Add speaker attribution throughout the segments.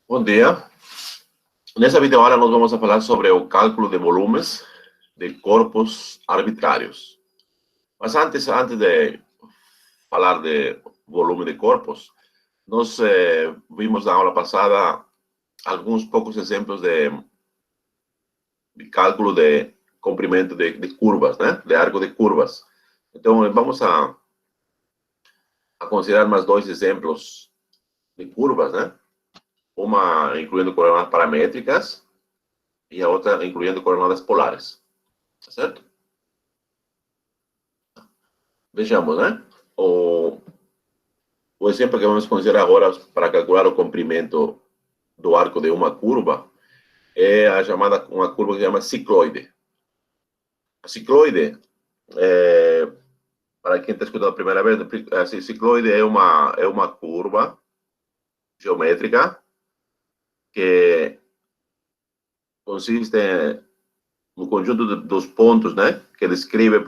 Speaker 1: Bom dia. Nessa videoaula nós vamos falar sobre o cálculo de volumes de corpos arbitrários. Mas antes de falar de volume de corpos, nós vimos na aula passada alguns poucos exemplos de cálculo de comprimento de curvas, né? De arco de curvas. Então, vamos a considerar mais dois exemplos de curvas, né? Uma incluindo coordenadas paramétricas e a outra incluindo coordenadas polares. Tá certo? Vejamos, né? O exemplo que vamos considerar agora para calcular o comprimento do arco de uma curva é a chamada, uma curva que se chama cicloide. A cicloide, para quem está escutando a primeira vez, a cicloide é uma curva geométrica que consiste no conjunto dos pontos, né? Que descreve,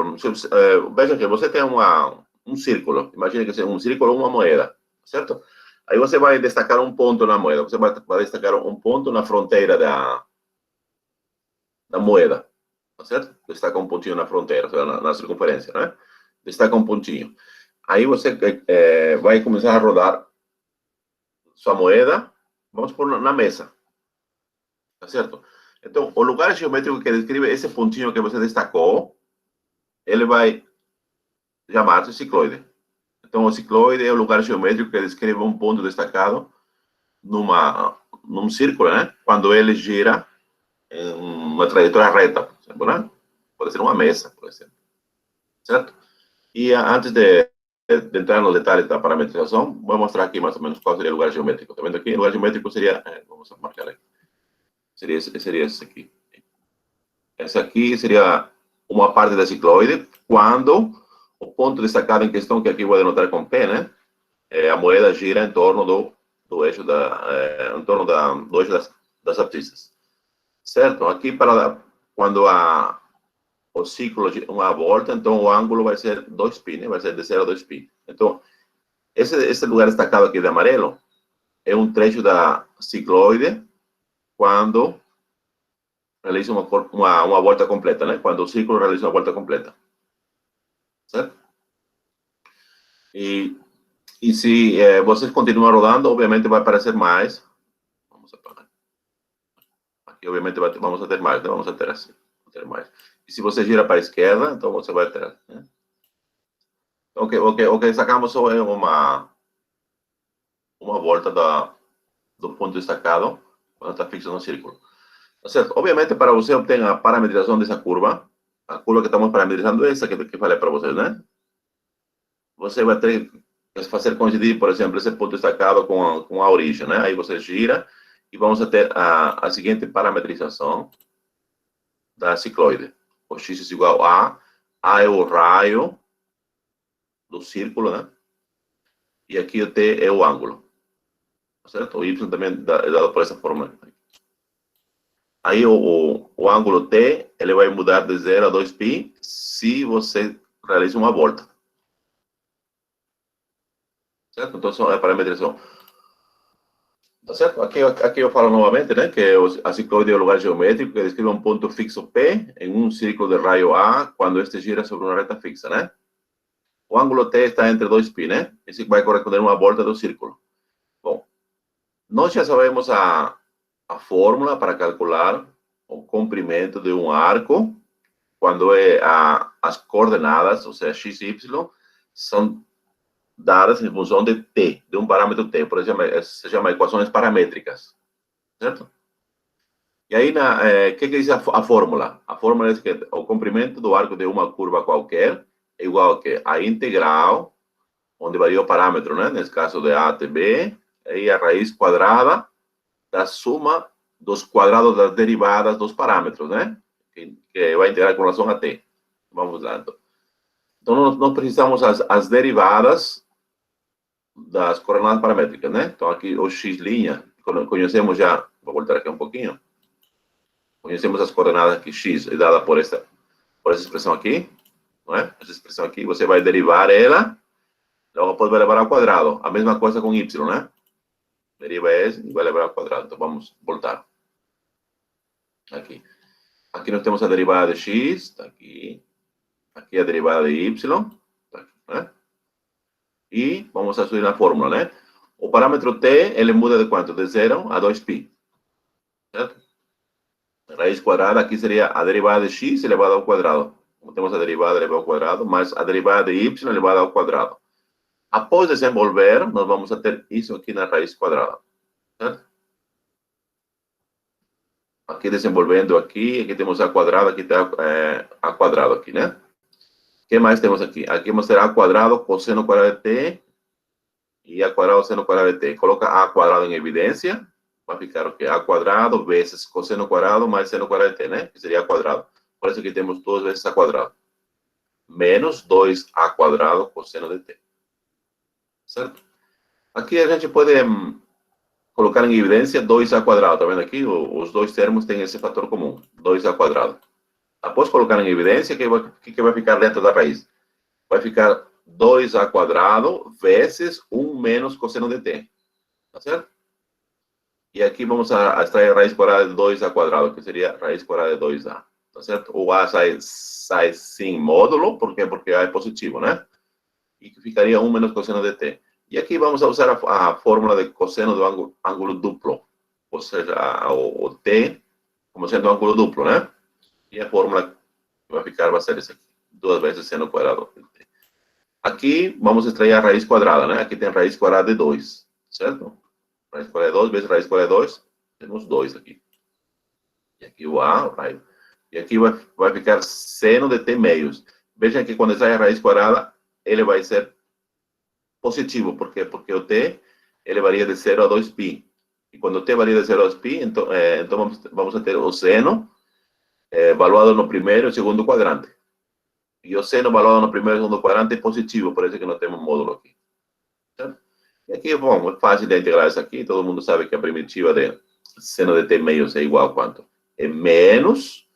Speaker 1: veja que você tem um círculo, imagine que seja um círculo ou uma moeda, certo? Aí você vai destacar um ponto na moeda, você vai destacar um ponto na fronteira da moeda, certo? Destaca um pontinho na fronteira, na circunferência, né? Destaca um pontinho. Aí você vai começar a rodar sua moeda, vamos pôr na mesa, tá certo? Então, o lugar geométrico que descreve esse pontinho que você destacou, ele vai chamar-se cicloide. Então, o cicloide é o lugar geométrico que descreve um ponto destacado num círculo, né? Quando ele gira em uma trajetória reta, por exemplo, né? Pode ser uma mesa, por exemplo. Certo? E antes de entrar nos detalhes da parametrização, vou mostrar aqui mais ou menos qual seria o lugar geométrico. Está vendo aqui? O lugar geométrico seria, vamos marcar aqui, seria esse aqui. Essa aqui seria uma parte da cicloide, quando o ponto destacado em questão, que aqui vou denotar com P, né? A moeda gira em torno do eixo em torno do eixo das abscissas. Certo? Aqui, quando o ciclo uma volta, então o ângulo vai ser 2π, né? Vai ser de 0 a 2π. Então, esse lugar destacado aqui de amarelo é um trecho da cicloide quando realiza uma volta completa, né? Quando o ciclo realiza uma volta completa. Certo? E se vocês continuam rodando, obviamente vai aparecer mais. Vamos apagar. Aqui, obviamente, vamos a ter mais, né? Vamos a ter assim. Ter mais. E se você gira para a esquerda, então você vai ter. Né? Então, o que sacamos só é uma volta do ponto destacado quando está fixo no círculo. Tá certo? Obviamente, para você obter a parametrização dessa curva, a curva que estamos parametrizando é essa que falei para vocês, né? Você vai ter que fazer coincidir, por exemplo, esse ponto destacado com a origem, né? Aí você gira e vamos ter a seguinte parametrização da cicloide. O x é igual a é o raio do círculo, né? E aqui o t é o ângulo. Certo? O y também é dado por essa forma. Aí o ângulo t, ele vai mudar de 0 a 2π se você realiza uma volta. Certo? Então, é a parametrização. Tá certo? Aqui eu falo novamente, né, que a cicloide é o lugar geométrico que descreve um ponto fixo P em um círculo de raio A quando este gira sobre uma reta fixa, né? O ângulo T está entre 2π, né? Esse vai corresponder a uma volta do círculo. Bom, nós já sabemos a fórmula para calcular o comprimento de um arco quando as coordenadas, ou seja, x e y, são dadas em função de t, de um parâmetro t. Por exemplo, se chama equações paramétricas. Certo? E aí, que diz a fórmula? A fórmula diz que o comprimento do arco de uma curva qualquer é igual a quê? A integral, onde varia o parâmetro, né? Nesse caso de a até b, e a raiz quadrada da soma dos quadrados das derivadas dos parâmetros, né? Que vai integrar com relação a t. Vamos lá, então. Então, nós precisamos as derivadas das coordenadas paramétricas, né? Então, aqui o x', conhecemos já, vou voltar aqui um pouquinho. Conhecemos as coordenadas que x é dada por essa expressão aqui, não é? Essa expressão aqui, você vai derivar ela, logo pode levar ao quadrado. A mesma coisa com y, né? Deriva S igual a b ao quadrado. Então, vamos voltar. Aqui. Aqui nós temos a derivada de x, está aqui. Aqui a derivada de y, tá aqui, né? E vamos a subir na fórmula, né? O parâmetro t, ele muda de quanto? De 0 a 2π. Certo? A raiz quadrada aqui seria a derivada de x elevada ao quadrado. Como temos a derivada elevada ao quadrado, mais a derivada de y elevada ao quadrado. Após desenvolver, nós vamos a ter isso aqui na raiz quadrada. Certo? Aqui desenvolvendo aqui temos a quadrada, aqui está a quadrado aqui, né? O que mais temos aqui? Aqui vamos ter a quadrado cosseno quadrado de t e a quadrado seno quadrado de t. Coloca a quadrado em evidência, vai ficar o quê? A quadrado vezes cosseno quadrado mais seno quadrado de t, né? Que seria a quadrado. Por isso que temos 2 vezes a quadrado. Menos 2a quadrado cosseno de t. Certo? Aqui a gente pode colocar em evidência 2a quadrado. Tá vendo aqui? Os dois termos têm esse fator comum. 2a quadrado. Após colocar em evidência, o que vai ficar dentro da raiz? Vai ficar 2a quadrado vezes 1 menos cosseno de t. Tá certo? E aqui vamos a extrair a raiz quadrada de 2a quadrado, que seria a raiz quadrada de 2a. Tá certo? O a sai sem módulo, por quê? Porque a é positivo, né? E que ficaria 1 menos cosseno de t. E aqui vamos a usar a fórmula de cosseno do ângulo duplo. Ou seja, o t como sendo ângulo duplo, né? E a fórmula que vai ficar vai ser essa aqui. 2 vezes seno quadrado de t. Aqui vamos extrair a raiz quadrada, né? Aqui tem raiz quadrada de 2, certo? Raiz quadrada de 2 vezes raiz quadrada de 2, temos 2 aqui. E aqui o a, raio. E aqui vai ficar seno de t meios. Vejam que quando extrai a raiz quadrada, ele vai ser positivo. Por quê? Porque o t, ele varia de 0 a 2π. E quando o t varia de 0 a 2π, então vamos a ter o seno valuado no primeiro e segundo quadrante. E o seno valuado no primeiro e segundo quadrante é positivo, por isso que não temos módulo aqui. Certo? E aqui, bom, é fácil de integrar isso aqui. Todo mundo sabe que a primitiva de seno de t meios é igual a quanto? É menos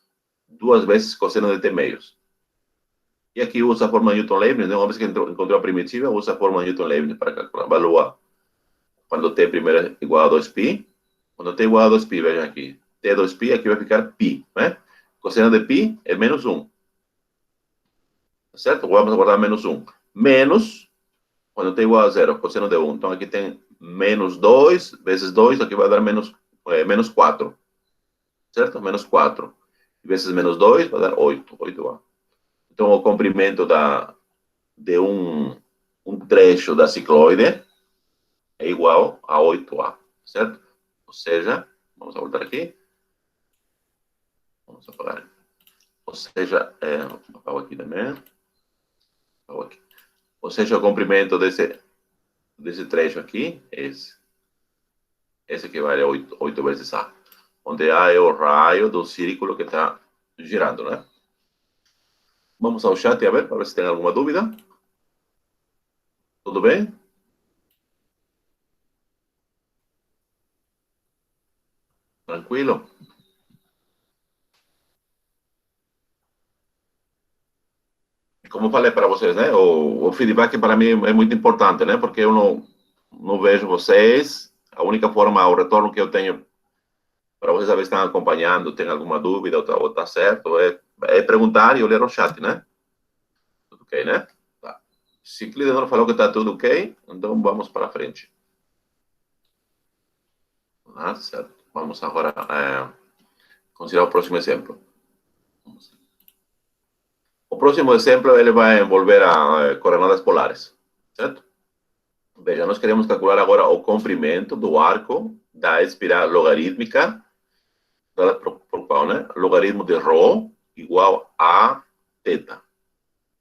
Speaker 1: 2 vezes cosseno de t meios. E aqui usa a fórmula Newton-Leibniz, né? Uma vez que encontrou a primitiva, usa a fórmula Newton-Leibniz para calcular. Valua quando t primeiro é igual a 2π. Quando t é igual a 2π, vejam aqui. T é 2π, aqui vai ficar π, né? Cosseno de π é menos 1. Certo? Vamos guardar menos 1. Menos, quando t é igual a 0, cosseno de 1. Então aqui tem menos 2 vezes 2, aqui vai dar menos 4. Certo? Menos 4. Vezes menos 2 vai dar 8. 8a. Então o comprimento de um trecho da cicloide é igual a 8a. Certo? Ou seja, vamos voltar aqui. Vamos apagar. Ou seja, apago aqui também. Apago aqui. Ou seja, o comprimento desse trecho aqui é esse. Esse aqui vale 8 vezes A. Onde A é o raio do círculo que está girando, né? Vamos ao chat a ver, para ver se tem alguma dúvida. Tudo bem? Tranquilo? Como eu falei para vocês, né? O feedback para mim é muito importante, né? Porque eu não vejo vocês. A única forma, o retorno que eu tenho para vocês saber se estão acompanhando, tem alguma dúvida ou tá certo, é perguntar e olhar o chat, né? Tudo ok, né? Tá. Se o Clidenor falou que está tudo ok, então vamos para frente. Ah, certo. Vamos agora considerar o próximo exemplo. O próximo exemplo ele vai envolver a coordenadas polares, certo? Veja, nós queremos calcular agora o comprimento do arco da espiral logarítmica, por qual, né? Logaritmo de ρ igual a θ,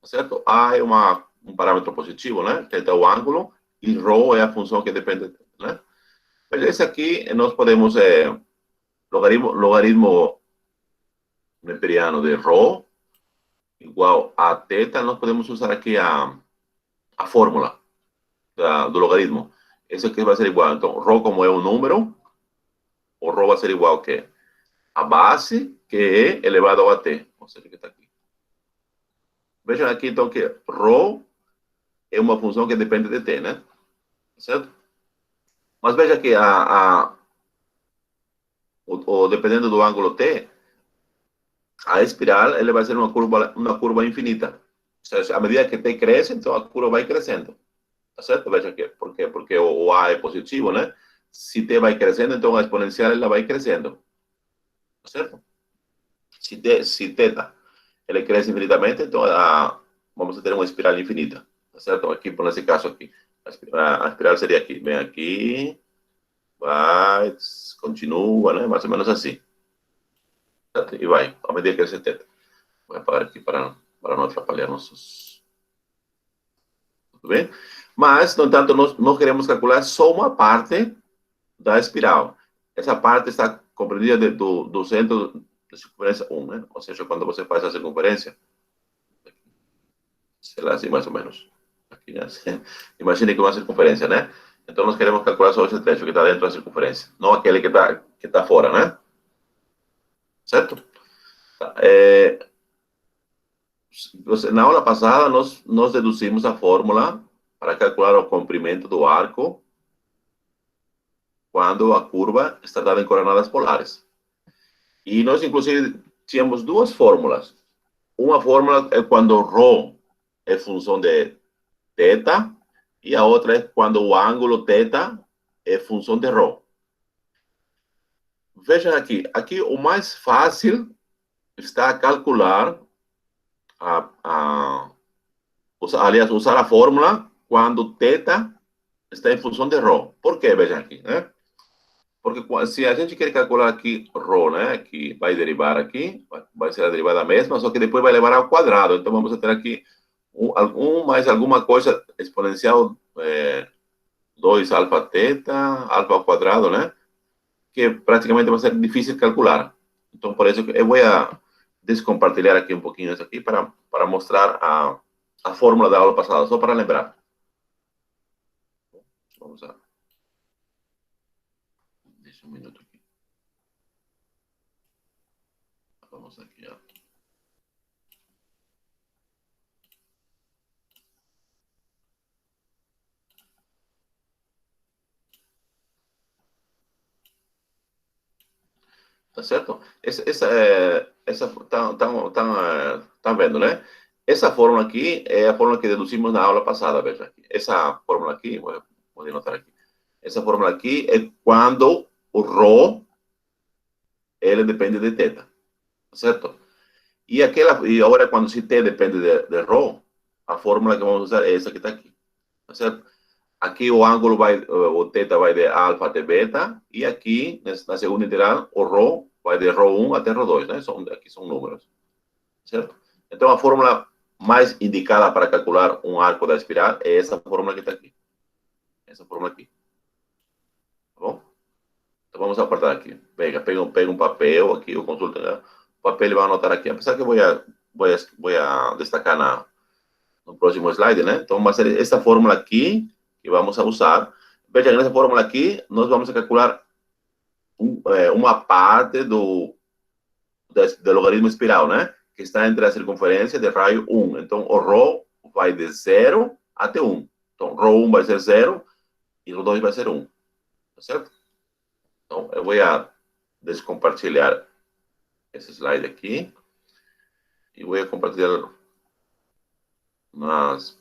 Speaker 1: certo? A é um parâmetro positivo, né? θ é o ângulo, e ρ é a função que depende, né? Mas esse aqui nós podemos, logaritmo neperiano de ρ igual a θ, nós podemos usar aqui a fórmula do logaritmo. Esse aqui vai ser igual, então, ρ como é um número, o ρ vai ser igual a quê? A base, que é elevado a t. Ou seja, que está aqui. Vejam aqui, então, que ρ é uma função que depende de t, né? Certo? Mas veja que dependendo do ângulo T, a espiral ele vai ser uma curva infinita. Ou seja, à medida que T cresce, então a curva vai crescendo. Tá certo? Veja que, por quê? Porque o A é positivo, né? Se T vai crescendo, então a exponencial ela vai crescendo. Tá certo? Se θ ele cresce infinitamente, então vamos a ter uma espiral infinita. Tá certo? Aqui, por esse caso aqui. A espiral seria aqui. Vem aqui, vai, continua, né? Mais ou menos assim. Certo? E vai, à medida que cresce θ. Vou apagar aqui para não atrapalhar nossos. Tudo bem? Mas, no entanto, nós queremos calcular só uma parte da espiral. Essa parte está compreendida do centro de circunferência 1, né? Ou seja, quando você faz a circunferência, será assim mais ou menos. Aqui, né? Imagine que uma circunferência, né? Então, nós queremos calcular só esse trecho que está dentro da circunferência, não aquele que está fora, né? Certo? Na aula passada, nós deduzimos a fórmula para calcular o comprimento do arco quando a curva está dada em coordenadas polares. E nós, inclusive, tínhamos duas fórmulas. Uma fórmula é quando ρ é função de θ, e a outra é quando o ângulo θ é função de ρ. Vejam aqui o mais fácil está a calcular, aliás, usar a fórmula quando θ está em função de ρ. Por quê? Vejam aqui, né? Porque se a gente quer calcular aqui ρ, né? Que vai derivar aqui, vai ser a derivada mesma, só que depois vai levar ao quadrado. Então vamos ter aqui mais alguma coisa exponencial 2 alfa θ, alfa ao quadrado, né? Que praticamente vai ser difícil calcular. Então, por isso, eu vou descompartilhar aqui um pouquinho isso aqui para mostrar a fórmula da aula passada, só para lembrar. Vamos lá. Deixa um minuto aqui. Vamos aqui, ó. Tá certo? Tá vendo, né? Essa fórmula aqui é a fórmula que deduzimos na aula passada, veja aqui. Essa fórmula aqui, vou anotar aqui. Essa fórmula aqui é quando o ρ, ele depende de θ, tá certo? E agora, quando se t depende de ρ, a fórmula que vamos usar é essa que está aqui, tá certo? Aqui o ângulo o θ vai de alfa até beta, e aqui, na segunda integral, o ρ vai de ρ1 até ρ2, né? Aqui são números, certo? Então, a fórmula mais indicada para calcular um arco da espiral é essa fórmula que está aqui. Essa fórmula aqui. Tá bom? Então, vamos apertar aqui. Pega um papel aqui, ou consulta, né? O papel e vai anotar aqui. Apesar que vou destacar no próximo slide, né? Então, vai ser essa fórmula aqui que vamos a usar. Veja, nessa fórmula aqui, nós vamos a calcular uma parte do logaritmo espiral, né? Que está entre a circunferência de raio 1. Então, o ρ vai de 0 até 1. Então, ρ1 vai ser 0 e ρ2 vai ser 1. Tá certo? Então, eu vou descompartilhar esse slide aqui e vou compartilhar nas...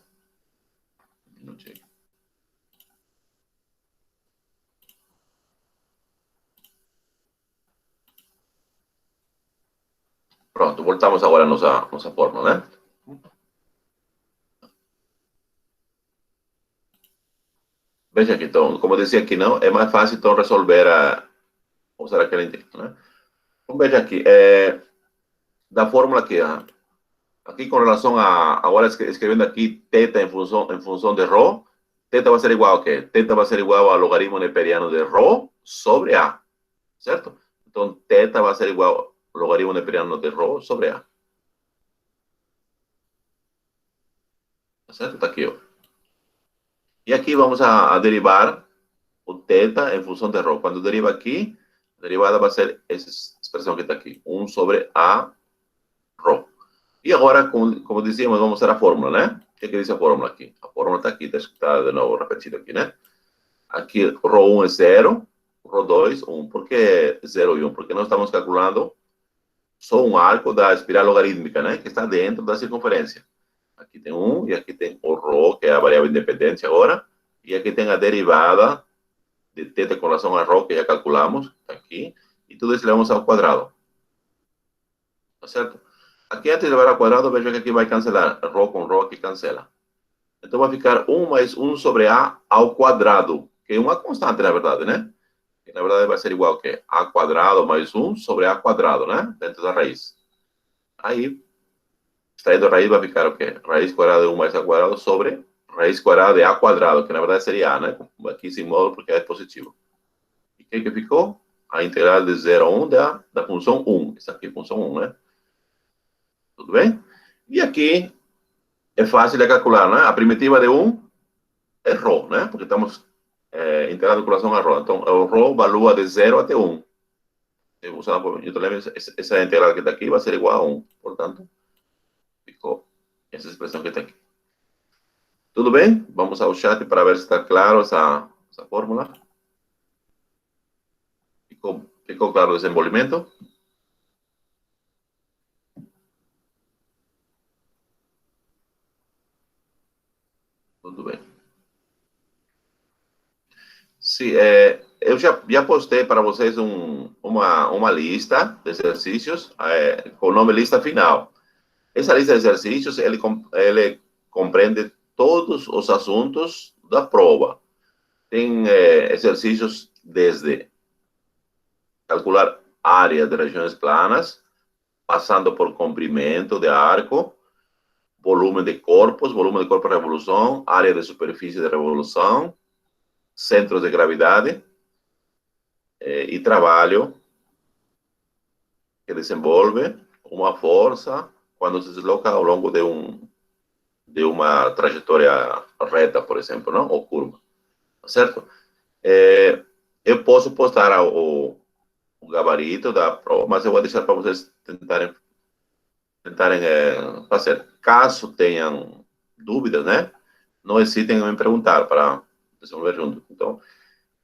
Speaker 1: Pronto, voltamos agora à nossa fórmula, né? Veja aqui, então, como eu dizia aqui, não, é mais fácil, então, resolver usar aquele intento, né? Então, veja aqui, da fórmula aqui, aqui com relação agora escrevendo aqui θ em função de ρ, θ vai ser igual a quê? Θ vai ser igual ao logaritmo neperiano de ρ sobre A, certo? Então, θ vai ser igual ao logaritmo neperiano de ρ sobre A. Tá certo? Está aqui, ó. E aqui vamos a derivar o θ em função de ρ. Quando deriva aqui, a derivada vai ser essa expressão que está aqui, 1 sobre A ρ. E agora, como dizíamos, vamos usar a fórmula, né? O que diz a fórmula aqui? A fórmula está aqui, está de novo repetida aqui, né? Aqui, Rho 1 é 0, Rho 2, 1. Por que 0 e 1? Porque nós estamos calculando só um arco da espiral logarítmica, né? Que está dentro da circunferência. Aqui tem 1, e aqui tem o Rho, que é a variável independente agora, e aqui tem a derivada de θ com relação a Rho, que já calculamos, aqui, e tudo isso levamos ao quadrado. Tá certo? Aqui, antes de levar ao quadrado, veja que aqui vai cancelar. Rho com Rho aqui cancela. Então vai ficar 1 mais 1 sobre A ao quadrado, que é uma constante, na verdade, né? Que, na verdade, vai ser igual que A quadrado mais 1 sobre A quadrado, né? Dentro da raiz. Aí, extraindo a raiz, vai ficar o quê? Raiz quadrada de 1 mais A quadrado sobre raiz quadrada de A quadrado, que na verdade seria A, né? Aqui sem módulo porque é positivo. E o que ficou? A integral de 0 a 1 da função 1. Essa aqui é a função 1, né? Tudo bem? E aqui é fácil de calcular, né? A primitiva de 1 é Rho, né? Porque estamos integrando com relação a Rho. Então, o Rho valua de 0 até 1. Usando por Newton, essa integral que está aqui vai ser igual a 1. Portanto, ficou essa expressão que está aqui. Tudo bem? Vamos ao chat para ver se está claro essa fórmula. Ficou claro o desenvolvimento? Tudo bem. Sim, eu já postei para vocês uma lista de exercícios com o nome lista final. Essa lista de exercícios, ele compreende todos os assuntos da prova. Tem exercícios desde calcular área de regiões planas, passando por comprimento de arco, volume de corpo de revolução, área de superfície de revolução, centros de gravidade e trabalho que desenvolve uma força quando se desloca ao longo de uma trajetória reta, por exemplo, não? Ou curva, certo? Eu posso postar o gabarito da prova, mas eu vou deixar para vocês tentarem fazer. Caso tenham dúvidas, né? Não hesitem em me perguntar para desenvolver junto. Então,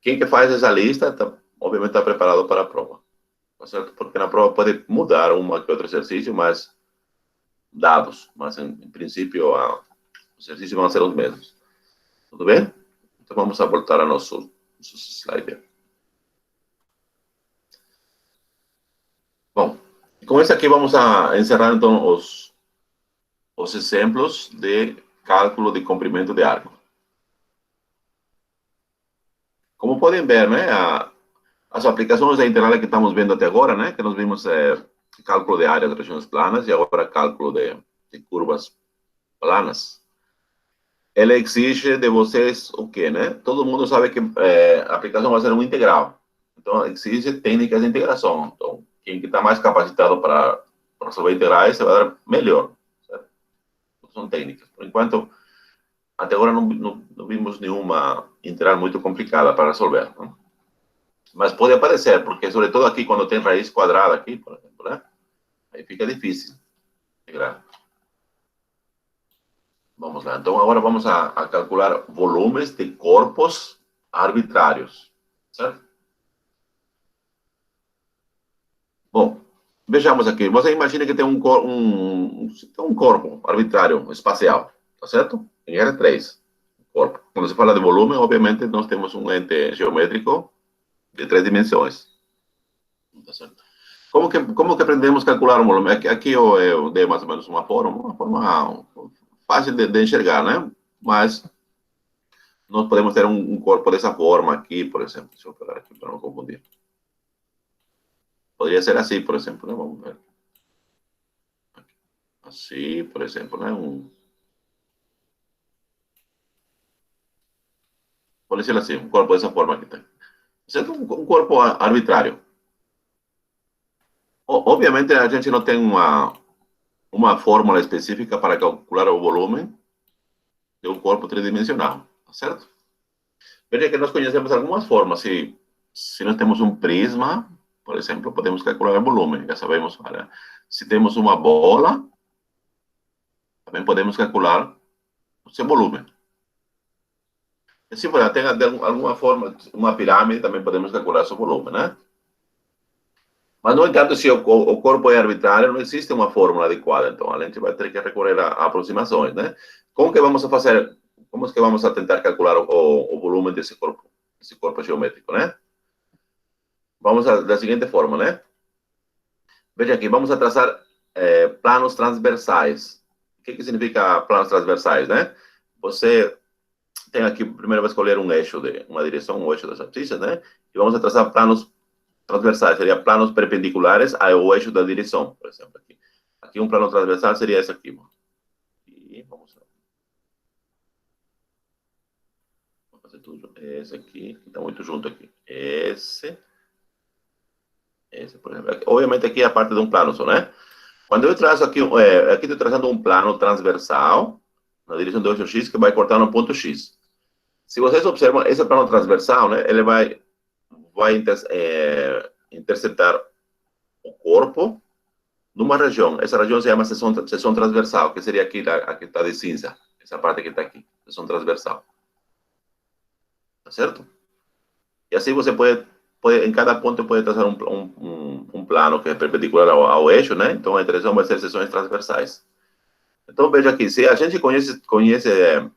Speaker 1: quem que faz essa lista, obviamente está preparado para a prova. Tá certo? Porque na prova pode mudar uma que outro exercício, mas dados. Mas, em princípio, os exercícios vão ser os mesmos. Tudo bem? Então, vamos a voltar a nosso slide. Bom, com esse aqui vamos a encerrar, então, os exemplos de cálculo de comprimento de arco. Como podem ver, né, as aplicações da integral que estamos vendo até agora, né, que nós vimos cálculo de área de regiões planas e agora cálculo de curvas planas, ele exige de vocês o quê, né? Todo mundo sabe que a aplicação vai ser uma integral. Então, exige técnicas de integração. Então, quem está mais capacitado para resolver integrais, vai dar melhor. Certo? São técnicas. Por enquanto, até agora não vimos nenhuma integral muito complicada para resolver. Não? Mas pode aparecer, porque sobretudo aqui, quando tem raiz quadrada aqui, por exemplo, né? Aí fica difícil integrar. Vamos lá. Então, agora vamos a calcular volumes de corpos arbitrários. Certo? Bom, vejamos aqui. Você imagina que tem um corpo arbitrário, espacial. Tá certo? Em R3. Corpo. Quando se fala de volume, obviamente, nós temos um ente geométrico de 3 dimensões. Tá certo? Como que aprendemos a calcular um volume? Aqui eu dei mais ou menos uma forma fácil de enxergar, né? Mas nós podemos ter um corpo dessa forma aqui, por exemplo. Deixa eu pegar aqui para não confundir. Poderia ser assim, por exemplo, né? Vamos ver. Assim, por exemplo, né? Pode ser assim, um corpo dessa forma aqui. Tá? Certo? Um corpo arbitrário. Obviamente, a gente não tem uma fórmula específica para calcular o volume de um corpo tridimensional, tá certo? Veja que nós conhecemos algumas formas. Se nós temos um prisma, por exemplo, podemos calcular o volume, já sabemos. Olha. Se temos uma bola, também podemos calcular o seu volume. Se for, tem de alguma forma uma pirâmide, também podemos calcular seu volume, né? Mas, no entanto, se o corpo é arbitrário, não existe uma fórmula adequada. Então, a gente vai ter que recorrer a aproximações, né? Como que vamos a fazer? Como é que vamos a tentar calcular o volume desse corpo geométrico, né? Vamos da seguinte forma, né? Veja aqui, vamos a traçar planos transversais. O que significa planos transversais, né? Você tem aqui, primeiro vai escolher um eixo de uma direção, um eixo das abscissas, né? E vamos a traçar planos transversais, seria planos perpendiculares ao eixo da direção, por exemplo. Aqui um plano transversal seria esse aqui. E vamos fazer tudo. Esse aqui, está muito junto aqui. Esse, por exemplo. Obviamente aqui é a parte de um plano só, né? Quando eu traço aqui, aqui estou traçando um plano transversal na direção do eixo X que vai cortar no ponto X. Se vocês observam, esse plano transversal, né, ele vai interceptar o corpo numa região. Essa região se chama seção transversal, que seria aqui, aqui está de cinza. Essa parte que está aqui, seção transversal. Tá certo? E assim você pode em cada ponto pode traçar um plano que é perpendicular ao eixo, né? Então a direção vai ser seções transversais. Então veja aqui, se a gente conhece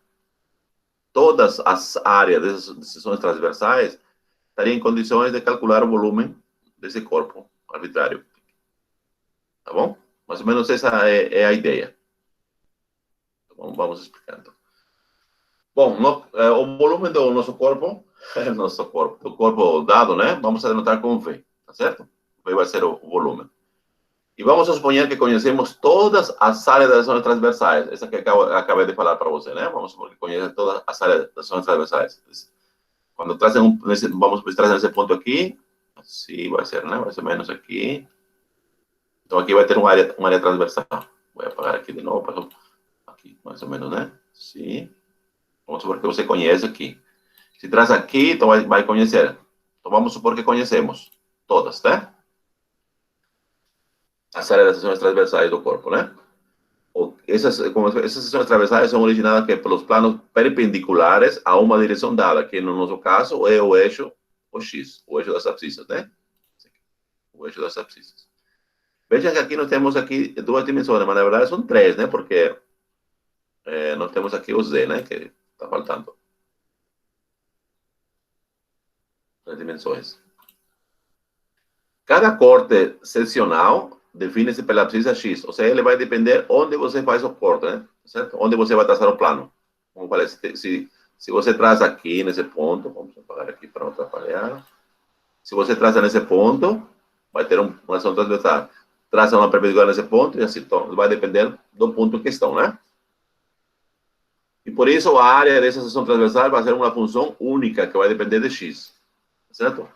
Speaker 1: todas as áreas dessas seções transversais, estaria em condições de calcular o volume desse corpo arbitrário. Tá bom? Mais ou menos essa é a ideia. Então, vamos explicando. Bom, o volume do nosso corpo, do corpo dado, né? Vamos a denotar com V, tá certo? V vai ser o volume. E vamos suponhar que conhecemos todas as áreas das zonas transversais. Essa que acabei de falar para você, né? Vamos supor que conhece todas as áreas das zonas transversais. Quando trazem vamos trazer esse ponto aqui, assim vai ser, né? Mais ou menos aqui. Então aqui vai ter uma área transversal. Vou apagar aqui de novo, aqui, mais ou menos, né? Sim. Vamos supor que você conhece aqui. Se traz aqui, então vai conhecer. Então vamos supor que conhecemos todas, tá? As áreas das seções transversais do corpo, né? Essas seções transversais são originadas pelos planos perpendiculares a uma direção dada, que no nosso caso é o eixo, o X, o eixo das abscissas, né? O eixo das abscissas. Veja que aqui nós temos aqui duas dimensões, mas na verdade são três, né? Porque nós temos aqui o Z, né? Que está faltando. Três dimensões. Cada corte seccional define-se pela abscissa X, ou seja, ele vai depender onde você faz o corte, né? Certo? Onde você vai traçar o plano. Como falei, se você traça aqui nesse ponto, vamos apagar aqui para não atrapalhar. Se você traça nesse ponto, vai ter uma ação transversal. Traça uma perpendicular nesse ponto e assim, então, vai depender do ponto em questão, né? E por isso a área dessa seção transversal vai ser uma função única que vai depender de X, certo?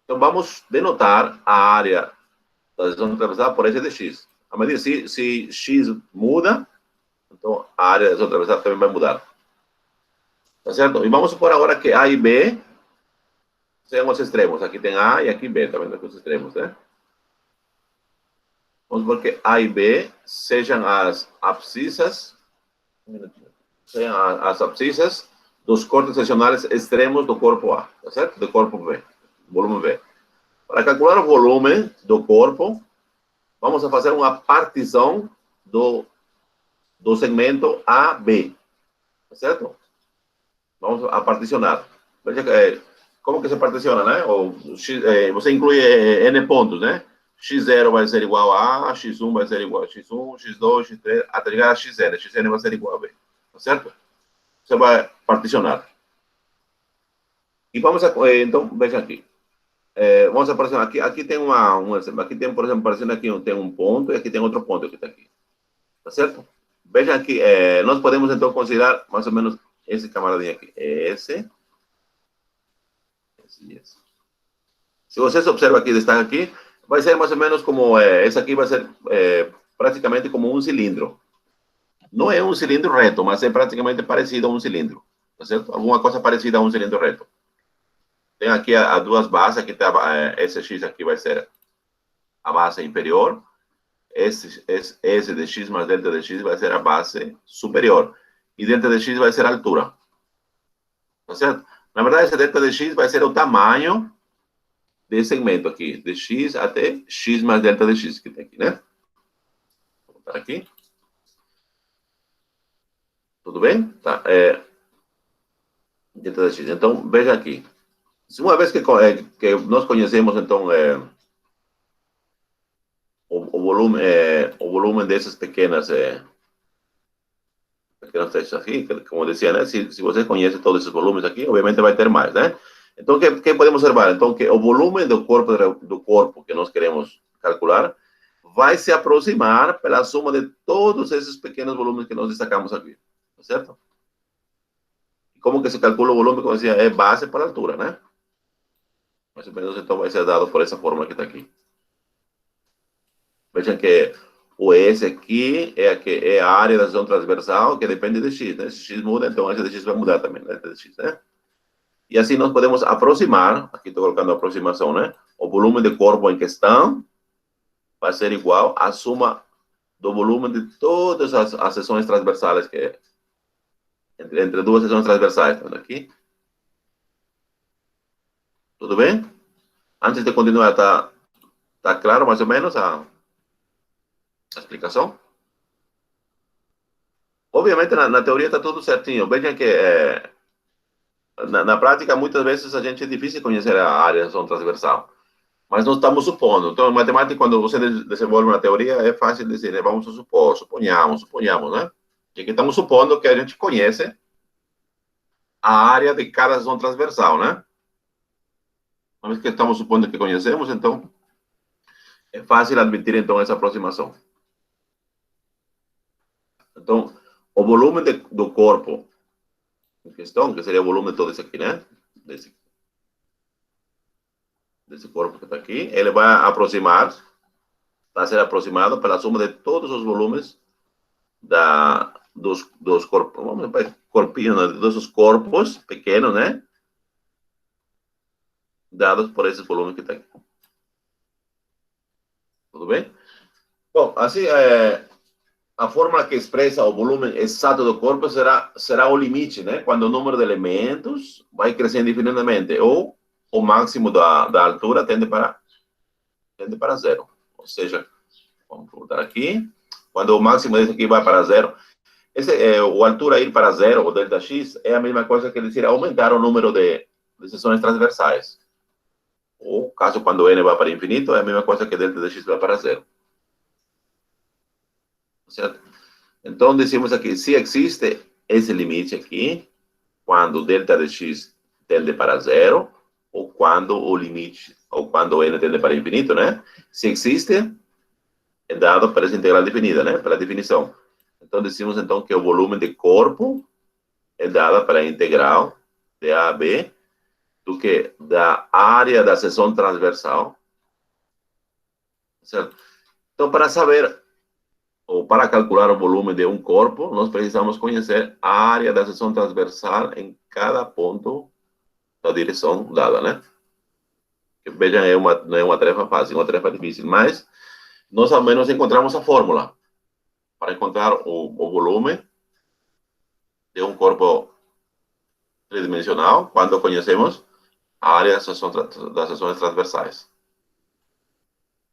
Speaker 1: Então vamos denotar a área da seção transversal por S de X. A medida se X muda, então a área da seção transversal também vai mudar. Tá certo? E vamos supor agora que A e B sejam os extremos. Aqui tem A e aqui B, tá vendo aqui os extremos, né? Vamos supor que A e B sejam as abscissas, dos cortes seccionais extremos do corpo A, tá certo? Do corpo B, volume B. Para calcular o volume do corpo, vamos a fazer uma partição do segmento AB, tá certo? Vamos a particionar. Veja como que se particiona, né? Você inclui N pontos, né? X0 vai ser igual a X1 vai ser igual a X1, X2, X3, até chegar a Xn. Xn vai ser igual a B, tá certo? Você vai particionar. E vamos então, veja aqui. Vamos a particionar. Aqui tem aqui tem, por exemplo, parecendo aqui tem um ponto e aqui tem outro ponto que está aqui. Tá certo? Veja aqui, nós podemos então considerar mais ou menos esse camaradinho aqui. Esse. Se vocês observam aqui, destaca aqui, vai ser mais ou menos como, esse aqui vai ser praticamente como um cilindro. Não é um cilindro reto, mas é praticamente parecido a um cilindro. Tá certo? Alguma coisa parecida a um cilindro reto. Tem aqui as duas bases, aqui tá, esse X aqui vai ser a base inferior, esse de X mais delta de X vai ser a base superior, e delta de X vai ser a altura. Tá certo? Na verdade, esse delta de x vai ser o tamanho desse segmento aqui, de x até x mais delta de x, que tem aqui, né? Vou botar aqui. Tudo bem? Tá. Delta de x. Então, veja aqui. Uma vez que nós conhecemos, então, o volume dessas pequenos textos aqui, como decía, né? Se você conhece todos esses volumes aqui, obviamente vai ter mais, né? Então, o que podemos observar? Então, que o volume do corpo que nós queremos calcular vai se aproximar pela soma de todos esses pequenos volumes que nós destacamos aqui, certo? E como que se calcula o volume? Como eu dizia, é base para a altura, né? Mais ou menos, então, vai ser dado por essa fórmula que está aqui. Vejam que o S aqui é a área da seção transversal, que depende de X, né? Se X muda, então a S de X vai mudar também, né? De X, né? E assim nós podemos aproximar, aqui estou colocando a aproximação, né? O volume de corpo em questão vai ser igual à soma do volume de todas as seções transversais, que é entre duas seções transversais, tá aqui? Tudo bem? Antes de continuar, tá claro mais ou menos a explicação? Obviamente, na teoria está tudo certinho. Vejam que na prática, muitas vezes a gente é difícil conhecer a área de ação transversal. Mas nós estamos supondo. Então, em matemática, quando você desenvolve uma teoria, é fácil dizer, né? Vamos supor, suponhamos, né? E aqui estamos supondo que a gente conhece a área de cada ação transversal, né? Uma vez que estamos supondo que conhecemos, então, é fácil admitir, então, essa aproximação. Então, o volume do corpo em questão, que seria o volume de todo esse aqui, né? Desse corpo que está aqui, ele vai ser aproximado pela soma de todos os volumes dos corpos, vamos ver, corpinhos, né? Dos corpos pequenos, né? Dados por esses volumes que está aqui. Tudo bem? Bom, assim, a fórmula que expressa o volume exato do corpo será o limite, né? Quando o número de elementos vai crescendo infinitamente, ou o máximo da altura tende para zero. Ou seja, vamos voltar aqui. Quando o máximo desse aqui vai para zero, o altura ir para zero, o delta x, é a mesma coisa que dizer aumentar o número de seções transversais. Ou, caso quando n vai para infinito, é a mesma coisa que delta de x vai para zero. Certo? Então, decimos aqui, se existe esse limite aqui, quando delta de x tende para zero, ou quando o limite, ou quando n tende para infinito, né? Se existe, é dado para essa integral definida, né? Pela definição. Então, decimos então que o volume de corpo é dado para a integral de A a B do que da área da seção transversal. Certo? Então, para saber ou para calcular o volume de um corpo, nós precisamos conhecer a área da seção transversal em cada ponto da direção dada, né? Que, vejam, não é uma tarefa fácil, é uma tarefa difícil, mas nós ao menos encontramos a fórmula para encontrar o volume de um corpo tridimensional quando conhecemos a área das seções transversais.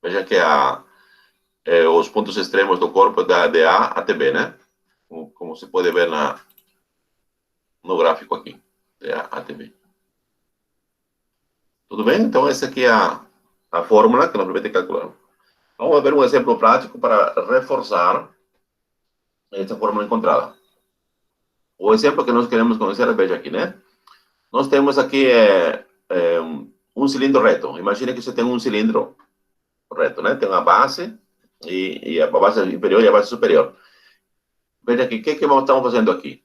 Speaker 1: Veja que os pontos extremos do corpo de A até B, né? Como se pode ver no gráfico aqui, de A até B. Tudo bem? Então, essa aqui é a fórmula que nós vamos ter que calcular. Vamos ver um exemplo prático para reforçar essa fórmula encontrada. O exemplo que nós queremos conhecer, veja aqui, né? Nós temos aqui um cilindro reto. Imagine que você tem um cilindro reto, né? Tem uma base, e a base inferior e a base superior. Veja aqui, o que estamos fazendo aqui?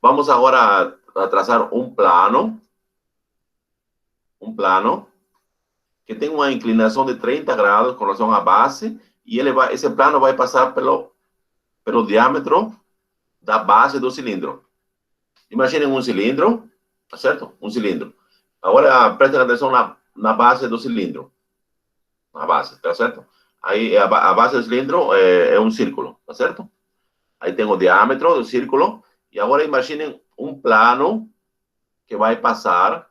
Speaker 1: Vamos agora a traçar um plano que tem uma inclinação de 30 graus com relação à base, e esse plano vai passar pelo diâmetro da base do cilindro. Imaginem um cilindro, tá certo? Um cilindro. Agora, prestem atenção na base do cilindro. Na base, tá certo? Aí, a base do cilindro é um círculo, tá certo? Aí tem o diâmetro do círculo, e agora imaginem um plano que vai passar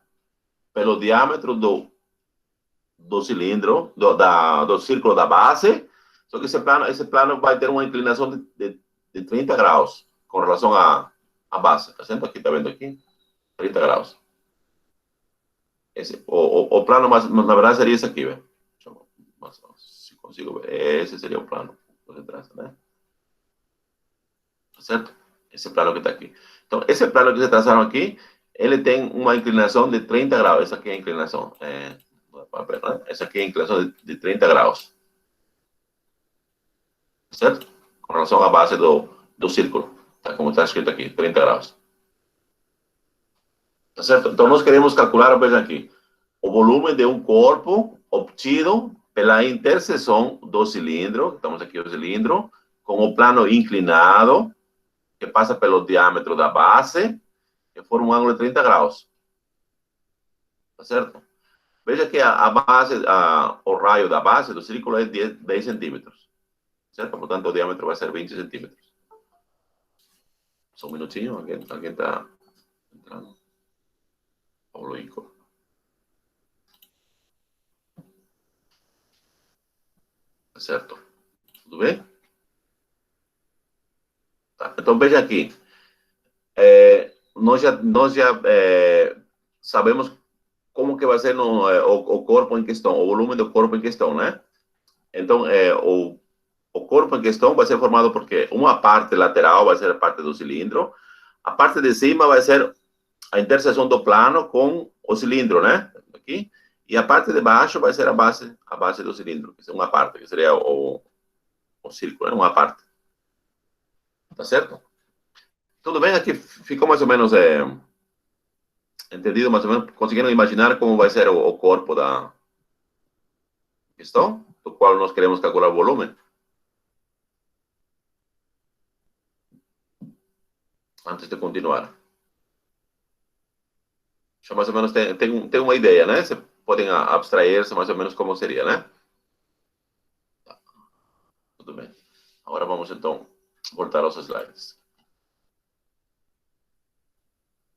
Speaker 1: pelo diâmetro do cilindro, do círculo da base, só que esse plano vai ter uma inclinação de 30 graus com relação à base. Tá certo? Aqui, tá vendo aqui? 30 graus. O plano, na verdade, seria esse aqui, velho. Se consigo ver. Esse seria o plano por detrás, né? Tá certo? Esse plano que está aqui. Então, esse plano que vocês traçaram aqui, ele tem uma inclinação de 30 graus. Essa aqui é a inclinação. Essa aqui é a inclinação de 30 graus. Certo? Com relação à base do círculo. Tá? Como está escrito aqui, 30 graus. Tá certo? Então, nós queremos calcular, veja aqui, o volume de um corpo obtido pela interseção do cilindro, estamos aqui o cilindro, com o plano inclinado, que passa pelo diâmetro da base, que forma um ângulo de 30 graus. Tá certo? Veja que a base, o raio da base do círculo é 10 centímetros. Certo? Portanto, o diâmetro vai ser 20 centímetros. Só um minutinho, alguém está entrando. Paulo Ico. Tá certo? Tudo bem? Tá. Então, veja aqui. Nós já sabemos como que vai ser o corpo em questão, o volume do corpo em questão, né? Então, o corpo em questão vai ser formado porque uma parte lateral vai ser a parte do cilindro, a parte de cima vai ser a interseção do plano com o cilindro, né? Aqui. E a parte de baixo vai ser a base do cilindro, que é uma parte, que seria o círculo, né? Uma parte. Tá certo? Tudo bem? Aqui ficou mais ou menos entendido, mais ou menos, conseguindo imaginar como vai ser o corpo da questão, do qual nós queremos calcular o volume? Antes de continuar. Já mais ou menos tem uma ideia, né? Você podem abstrair-se mais ou menos como seria, né? Tá. Tudo bem. Agora vamos, então, voltar aos slides.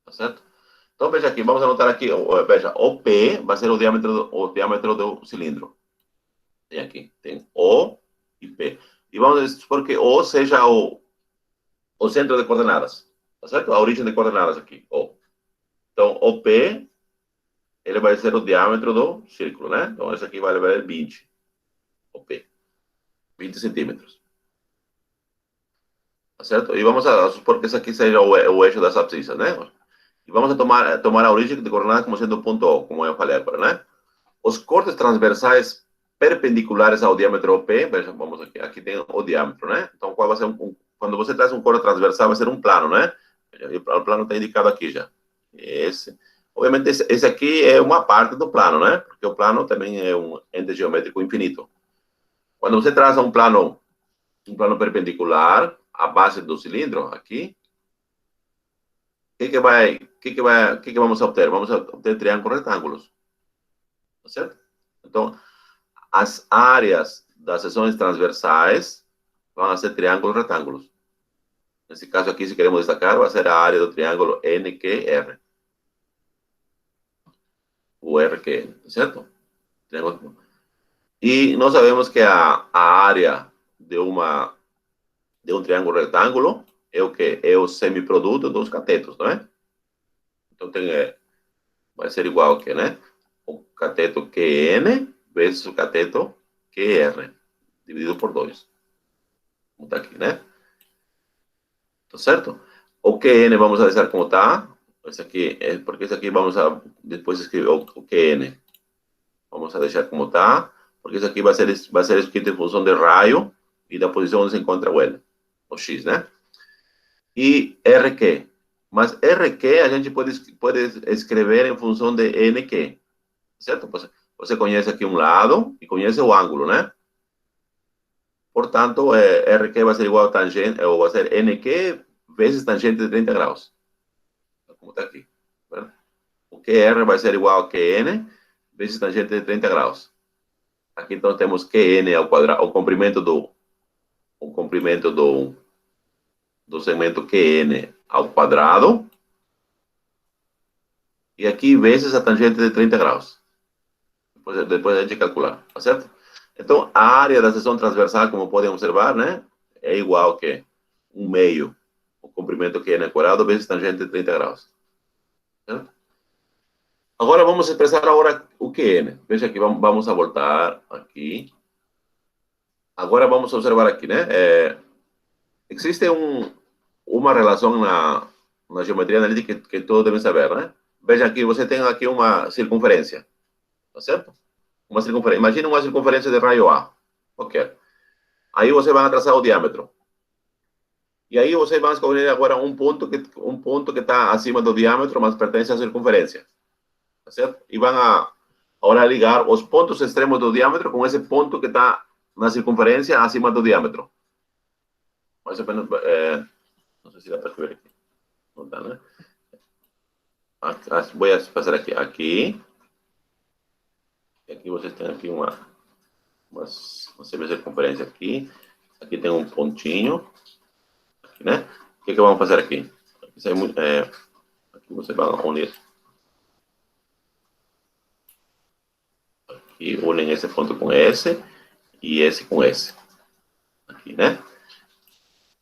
Speaker 1: Tá certo? Então, veja aqui, vamos anotar aqui, veja, o P vai ser o diâmetro do cilindro. Tem aqui, tem O e P. E vamos supor que O seja o centro de coordenadas, tá certo? A origem de coordenadas aqui, O. Então, o P, ele vai ser o diâmetro do círculo, né? Então, esse aqui vai valer 20, o P. 20 centímetros. Tá certo? E vamos a supor que esse aqui seja o eixo das abscissas, né? E vamos a tomar a origem de coordenadas como sendo o ponto O, como eu falei agora, né? Os cortes transversais perpendiculares ao diâmetro OP, veja, vamos aqui tem o diâmetro, né? Então, qual vai ser quando você traz um corte transversal, vai ser um plano, né? O plano está indicado aqui já. Esse. Obviamente, esse aqui é uma parte do plano, né? Porque o plano também é um ente geométrico infinito. Quando você traz um plano perpendicular à base do cilindro, aqui, o que vamos obter? Vamos obter triângulos retângulos. Tá certo? Então, as áreas das seções transversais vão ser triângulos retângulos. Nesse caso aqui, se queremos destacar, vai ser a área do triângulo NQR. O RQN, certo? E nós sabemos que a área de um triângulo retângulo é o que? É o semiproduto dos catetos, não é? Então, vai ser igual ao que, né? O cateto QN vezes o cateto QR, dividido por 2. Como está aqui, né? Tá certo? O QN vamos a deixar como está. Esse aqui, porque esse aqui vamos a depois escrever o QN. Vamos a deixar como está, porque isso aqui vai ser escrito em função de raio e da posição onde se encontra o L, o X, né? E RQ. Mas RQ a gente pode escrever em função de NQ, certo? Você conhece aqui um lado e conhece o ângulo, né? Portanto, RQ vai ser igual a tangente, ou vai ser NQ vezes tangente de 30 graus. Como está aqui. Né? O QR vai ser igual a QN vezes tangente de 30 graus. Aqui, então, temos QN ao quadrado, o comprimento do segmento QN ao quadrado, E aqui vezes a tangente de 30 graus. Depois a gente calcular, tá certo? Então, a área da seção transversal, como podem observar, né, é igual que 1/2 o comprimento que é n quadrado vezes tangente de 30 graus. Certo? Agora vamos expressar agora o que é n. Veja aqui, vamos a voltar aqui. Agora vamos observar aqui, né? Existe uma relação na geometria analítica que todos devem saber, né? Veja aqui, você tem aqui uma circunferência, tá certo? Uma circunferência. Imagina uma circunferência de raio A. Ok. Aí você vai traçar o diâmetro. E aí você vai escolher agora um ponto que está acima do diâmetro, mas pertence à circunferência. Tá certo? E vão agora ligar os pontos extremos do diâmetro com esse ponto que está na circunferência acima do diâmetro. Mais ou menos, não sei se dá para ver aqui. Não dá, né? Vou fazer aqui. Aqui. E aqui vocês têm aqui uma semicircunferência aqui. Aqui tem um pontinho. Aqui, né? O que vamos fazer aqui? Aqui você vai unir. Aqui unem esse ponto com esse e esse com esse. Aqui, né?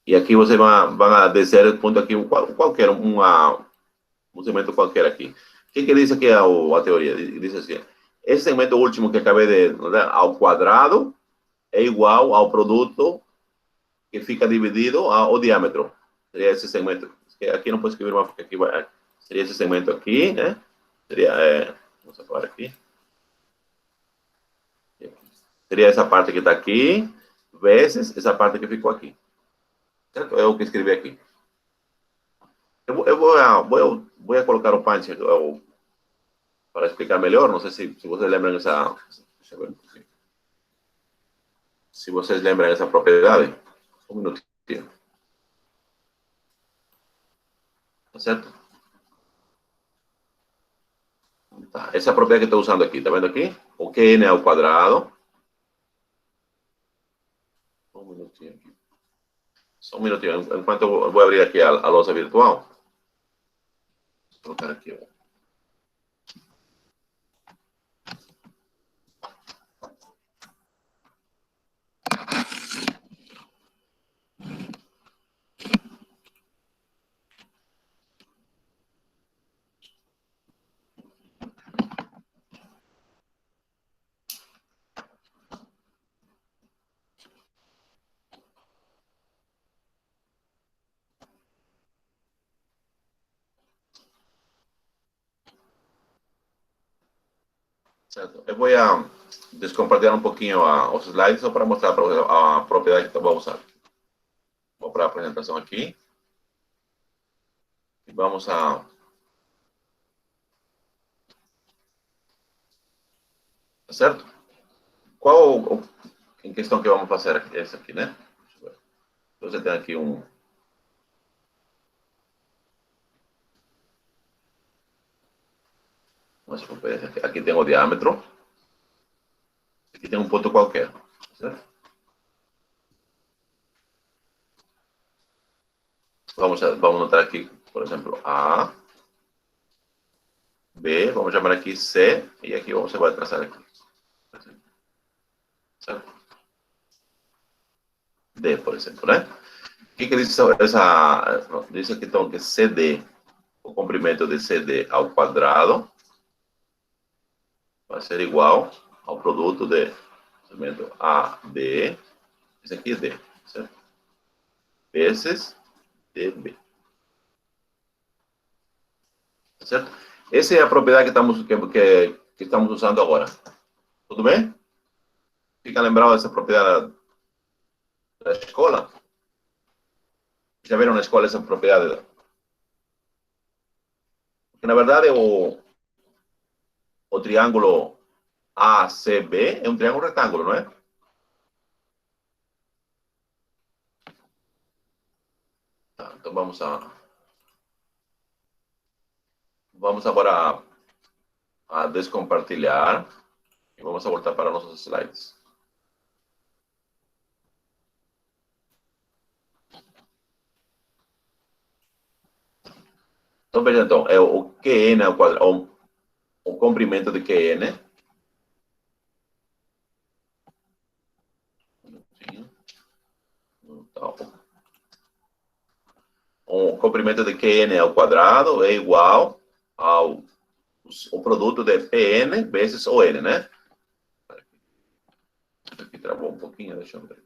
Speaker 1: E aqui você vai descer o ponto aqui, qualquer, um segmento qualquer aqui. O que diz aqui a teoria? Diz assim, esse segmento último que acabei de, né, ao quadrado é igual ao produto que fica dividido ao diâmetro. Seria esse segmento. Aqui não posso escrever mais, porque aqui seria esse segmento aqui, né? Seria, vamos falar aqui. Seria essa parte que está aqui, vezes essa parte que ficou aqui. Certo? É o que escrevi aqui. Eu vou colocar o punch para explicar melhor. Não sei se vocês lembram dessa. Se vocês lembram dessa propriedade. Um minutinho. Tá certo? Tá. Essa é a propriedade que estou usando aqui. Tá vendo aqui? O que é n ao quadrado. Um minutinho aqui. Só um minutinho. Enquanto eu vou abrir aqui a lousa virtual. Vou colocar aqui. Certo. Eu vou descompartilhar um pouquinho os slides só para mostrar para vocês a propriedade que eu vou usar. Vou para a apresentação aqui. E vamos a... Certo? Qual em questão que vamos fazer aqui, essa aqui, né? Você tem aqui aqui tem o diâmetro. Aqui tem um ponto qualquer. Certo? Vamos notar aqui, por exemplo, A, B, vamos chamar aqui C, e aqui você vai traçar aqui. Certo? D, por exemplo, né? O que diz diz aqui então que CD, o comprimento de CD ao quadrado, vai ser igual ao produto de segmento AD, esse aqui é D, certo? Vezes DB. Certo? Essa é a propriedade que estamos usando agora. Tudo bem? Fica lembrado dessa propriedade da escola? Já viram na escola essa propriedade? Porque, na verdade, o triângulo ACB é um triângulo retângulo, não é? Tá, então vamos agora a descompartilhar e vamos a voltar para nossos slides. Então, veja, então, é o QN ao quadrado, o comprimento de QN. Então, o comprimento de QN ao quadrado é igual ao o produto de PN vezes ON, né? Aqui travou um pouquinho, deixa eu ver aqui.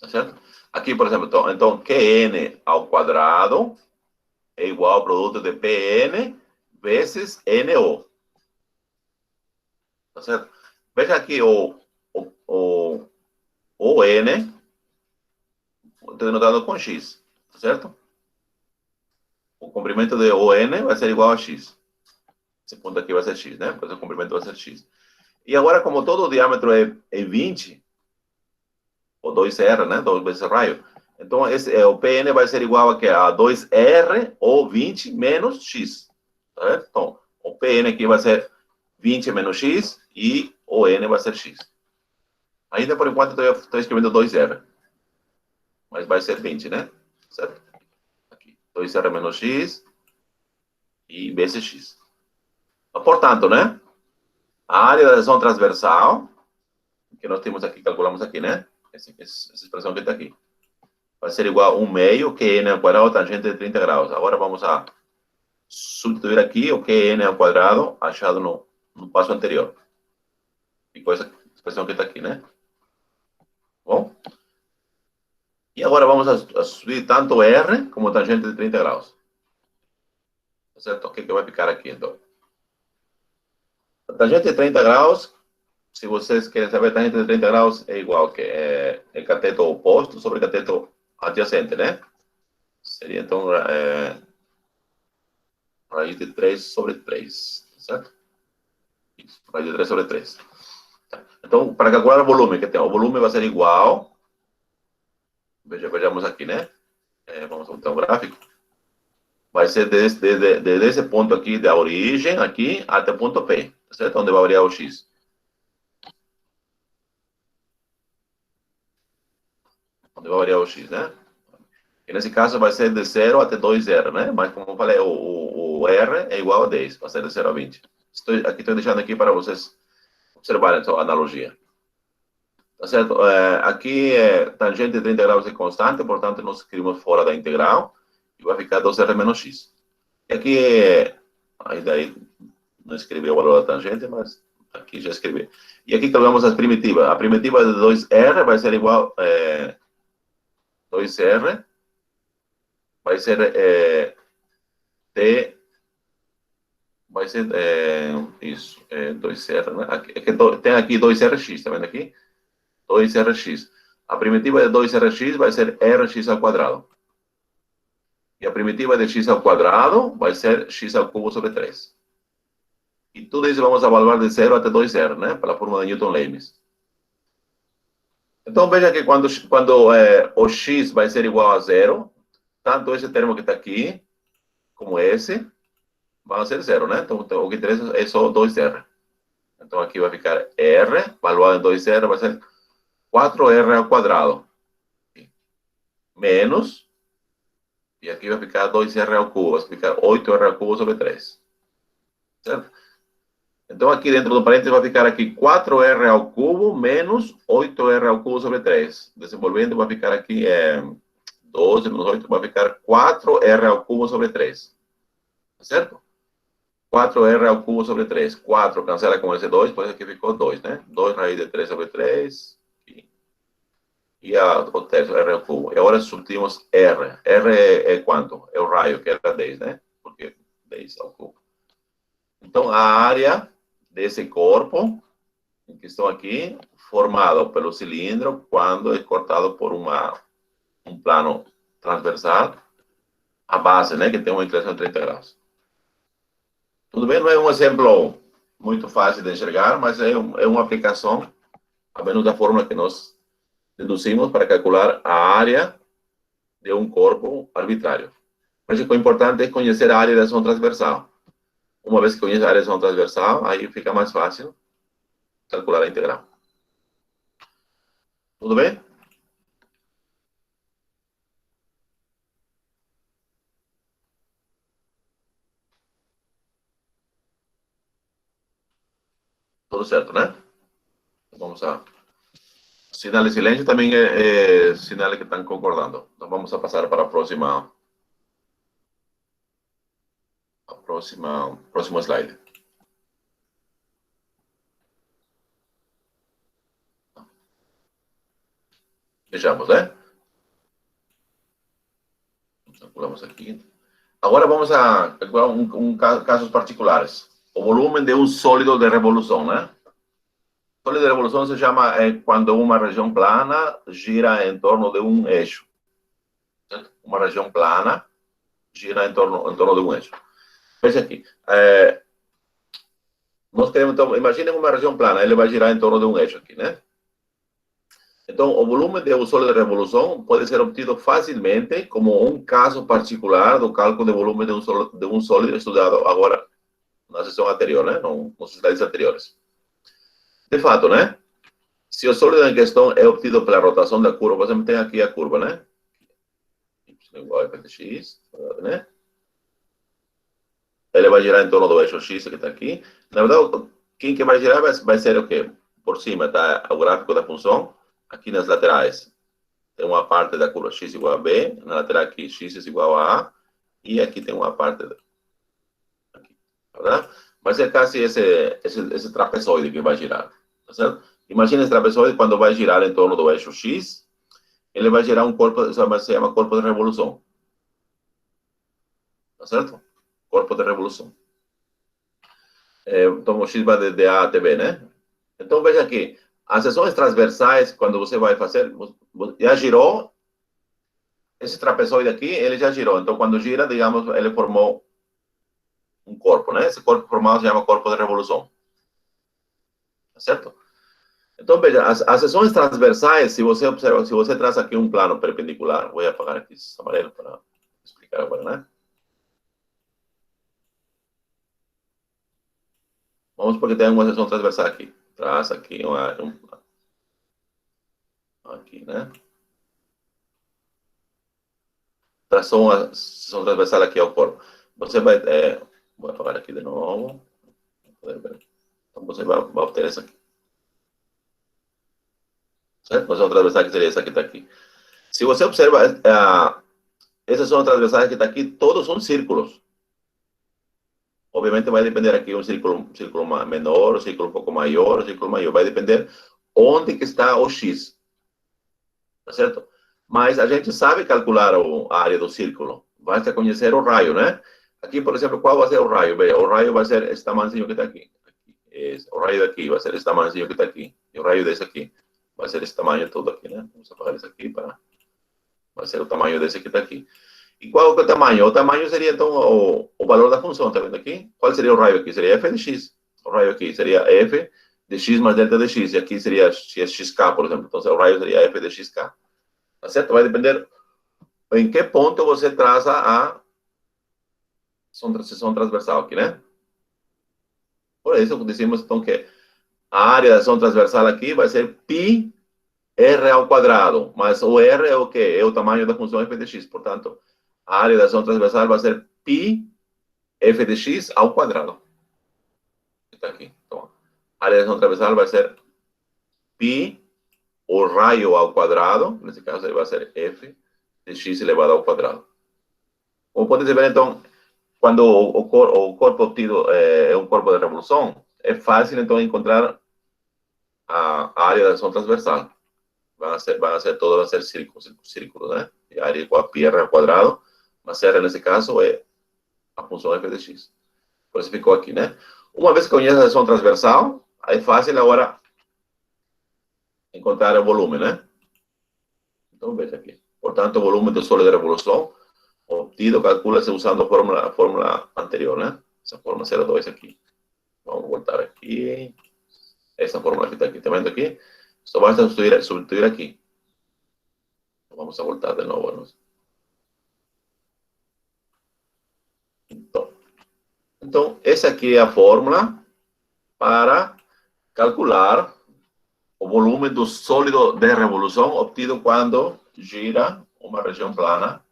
Speaker 1: Tá certo? Aqui, por exemplo, então QN ao quadrado é igual ao produto de PN vezes NO. Tá certo? Veja aqui o N denotado com X. Tá certo? O comprimento de ON vai ser igual a X. Esse ponto aqui vai ser X, né? Porque o comprimento vai ser X. E agora, como todo o diâmetro é 20, ou 2R, né? 2 vezes raio. Então, o PN vai ser igual a 2R ou 20 menos X. Tá certo? Então, o PN aqui vai ser 20 menos X e o N vai ser X. Ainda por enquanto eu estou escrevendo 2R. Mas vai ser 20, né? Certo? Aqui. 2R menos X e vezes X. Portanto, né? A área da lesão transversal, que nós temos aqui, calculamos aqui, né? Essa expressão que está aqui. Vai ser igual a 1 meio QN ao quadrado tangente de 30 graus. Agora vamos a substituir aqui o QN ao quadrado achado no passo anterior. Ficou essa expressão que está aqui, né? Bom? E agora vamos a substituir tanto R como tangente de 30 graus. Certo? O que vai ficar aqui, então? A tangente de 30 graus, se vocês querem saber, a tangente de 30 graus é igual que é cateto oposto sobre cateto adjacente, né? Seria, então, raiz de 3 sobre 3, certo? Isso, raiz de 3 sobre 3. Então, para calcular o volume que tem, o volume vai ser igual, vejamos aqui, né? Vamos montar um gráfico. Vai ser desde esse ponto aqui, da origem, aqui, até o ponto P, certo? Onde vai variar o X. Onde vai variar o X, né? E nesse caso vai ser de 0 até 2R, né? Mas como eu falei, o R é igual a 10, vai ser de 0 a 20. Estou deixando aqui para vocês observarem a analogia. Tá certo? Aqui tangente de 30 graus é constante, portanto nós escrevemos fora da integral e vai ficar 2R menos X. E aqui, aí daí não escrevi o valor da tangente, mas aqui já escrevi. E aqui calculamos as primitivas. A primitiva de 2R vai ser igual a 2R, vai ser T, vai ser isso, 2R, né? Tem aqui 2RX, tá vendo aqui? 2RX. A primitiva de 2RX vai ser RX ao quadrado. E a primitiva de x ao quadrado vai ser x ao cubo sobre 3. E tudo isso vamos evaluar de 0 até 2R, né? Pela fórmula de Newton-Lewis. Então, veja que quando o x vai ser igual a 0, tanto esse termo que está aqui, como esse, vão ser 0, né? Então, o que interessa é só 2R. Então, aqui vai ficar R, evaluado em 2R, vai ser 4R ao quadrado. Menos, e aqui vai ficar 2R ao cubo, vai ficar 8R ao cubo sobre 3. Certo? Então, aqui dentro do parênteses vai ficar aqui 4R ao cubo menos 8R ao cubo sobre 3. Desenvolvendo, vai ficar aqui 12 menos 8, vai ficar 4R ao cubo sobre 3. Certo? 4R ao cubo sobre 3. 4 cancela com esse 2, por isso aqui ficou 2, né? 2 raiz de 3 sobre 3. E o terço, R ao cubo. E agora substituímos R. R é quanto? É o raio, que era 10, né? Porque 10 ao cubo. Então, a área desse corpo, que estão aqui, formado pelo cilindro, quando é cortado por um plano transversal, a base, né, que tem uma inclinação de 30 graus. Tudo bem, não é um exemplo muito fácil de enxergar, mas é uma aplicação, a menos da fórmula que nós deduzimos para calcular a área de um corpo arbitrário. Mas o importante é conhecer a área da ação transversal. Uma vez que conhece a área de ação transversal, aí fica mais fácil calcular a integral. Tudo bem? Tudo certo, né? Vamos a... Sinal de silêncio também é sinal que estão concordando. Então vamos a passar para próximo slide. Vejamos, né? Calculamos aqui. Agora vamos a calcular casos particulares. O volume de um sólido de revolução, né? Sólido de revolução se chama quando uma região plana gira em torno de um eixo. Certo? Uma região plana gira em torno de um eixo. Veja aqui. Nós queremos, então, imaginem uma região plana, ele vai girar em torno de um eixo aqui, né? Então, o volume de um sólido de revolução pode ser obtido facilmente como um caso particular do cálculo de volume de um sólido estudado agora na sessão anterior, né? Nos slides anteriores. De fato, né? Se o sólido em questão é obtido pela rotação da curva, você tem aqui a curva, né? Y igual a f de x, né? Ele vai girar em torno do eixo x que está aqui. Na verdade, quem que vai girar vai ser o quê? Por cima está o gráfico da função. Aqui nas laterais tem uma parte da curva x igual a b. Na lateral aqui, x é igual a a. E aqui tem uma parte... Aqui, tá? Vai ser quase esse trapezoide que vai girar. Tá certo? Imagina esse trapezoide quando vai girar em torno do eixo x. Ele vai gerar um corpo, se chama corpo de revolução. Tá certo? Corpo de revolução. Então, o x vai de A até B, né? Então, veja aqui. As seções transversais, quando você vai fazer, já girou, esse trapezoide aqui, ele já girou. Então, quando gira, digamos, ele formou um corpo, né? Esse corpo formado se chama corpo de revolução. Tá certo? Então, veja, as seções transversais, se você observa, se você traz aqui um plano perpendicular, vou apagar aqui esse amarelo para explicar agora, né? Vamos porque tem uma seção transversal aqui. Traz aqui aqui, né? Traçou uma seção transversal aqui ao corpo. Você vai, vou apagar aqui de novo. Então você vai obter essa aqui. Certo? A seção transversal que seria essa que está aqui. Se você observa, essa seção transversal que está aqui, todos são círculos. Obviamente vai depender aqui um círculo menor, um círculo um pouco maior, um círculo maior. Vai depender onde que está o x. Tá certo? Mas a gente sabe calcular a área do círculo. Basta conhecer o raio, né? Aqui, por exemplo, qual vai ser o raio? Veja, o raio vai ser esse tamanho que está aqui. O raio daqui vai ser esse tamanho que está aqui. E o raio desse aqui vai ser esse tamanho todo aqui, né? Vamos apagar isso aqui para... Vai ser o tamanho desse que está aqui. E qual é o tamanho? O tamanho seria, então, o valor da função, tá vendo aqui? Qual seria o raio aqui? Seria f de x. O raio aqui seria f de x mais delta de x. E aqui seria xk, por exemplo. Então, o raio seria f de xk. Tá certo? Vai depender em que ponto você traça a seção transversal aqui, né? Por isso, dizemos, então, que a área da seção transversal aqui vai ser π r ao quadrado. Mas o r é o quê? É o tamanho da função f de x. Portanto, a área da seção transversal vai ser π f de x ao quadrado. Está aqui. Então, a área da seção transversal vai ser π, o raio ao quadrado. Nesse caso, ele vai ser f de x elevado ao quadrado. Como pode ver, então, quando o corpo obtido é um corpo de revolução, é fácil, então, encontrar a área da seção transversal. Todas vão ser círculos, né? E a área igual a πr ao quadrado, mas r, nesse caso, é a função f de x. Por isso ficou aqui, né? Uma vez que conhece a seção transversal, é fácil agora encontrar o volume, né? Então, veja aqui. Portanto, o volume do sólido de revolução obtido calcula-se usando a fórmula anterior, né? Essa fórmula 02 aqui. Vamos voltar aqui. Essa fórmula que está aqui, tá vendo aqui? Só basta substituir aqui. Vamos a voltar de novo. ¿No? Então, essa aqui é a fórmula para calcular o volume do sólido de revolução obtido quando gira uma região plana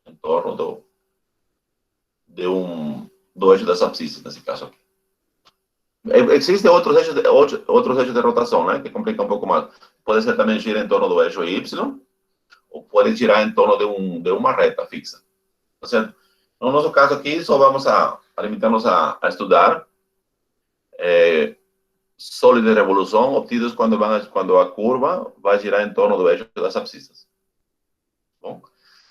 Speaker 1: em torno do eixo das abscissas, nesse caso aqui. Existem outros eixos de rotação, né, que complica um pouco mais. Pode ser também girar em torno do eixo Y, ou pode girar em torno de uma reta fixa. Tá certo? No nosso caso aqui, só vamos a limitar-nos a estudar sólidos de revolução obtidos quando a curva vai girar em torno do eixo das abscissas. Bom,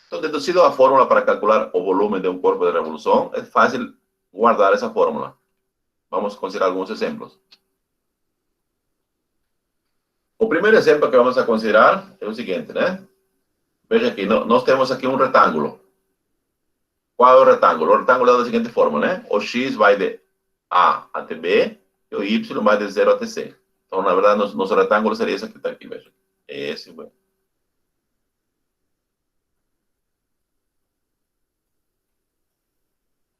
Speaker 1: então, deduzido a fórmula para calcular o volume de um corpo de revolução, é fácil guardar essa fórmula. Vamos considerar alguns exemplos. O primeiro exemplo que vamos a considerar é o seguinte, né? Veja aqui, nós temos aqui um retângulo. Qual é o retângulo? O retângulo é da seguinte forma, né? O x vai de A até B e o y vai de 0 até C. Então, na verdade, nosso retângulo seria esse que está aqui, veja. Esse, bueno.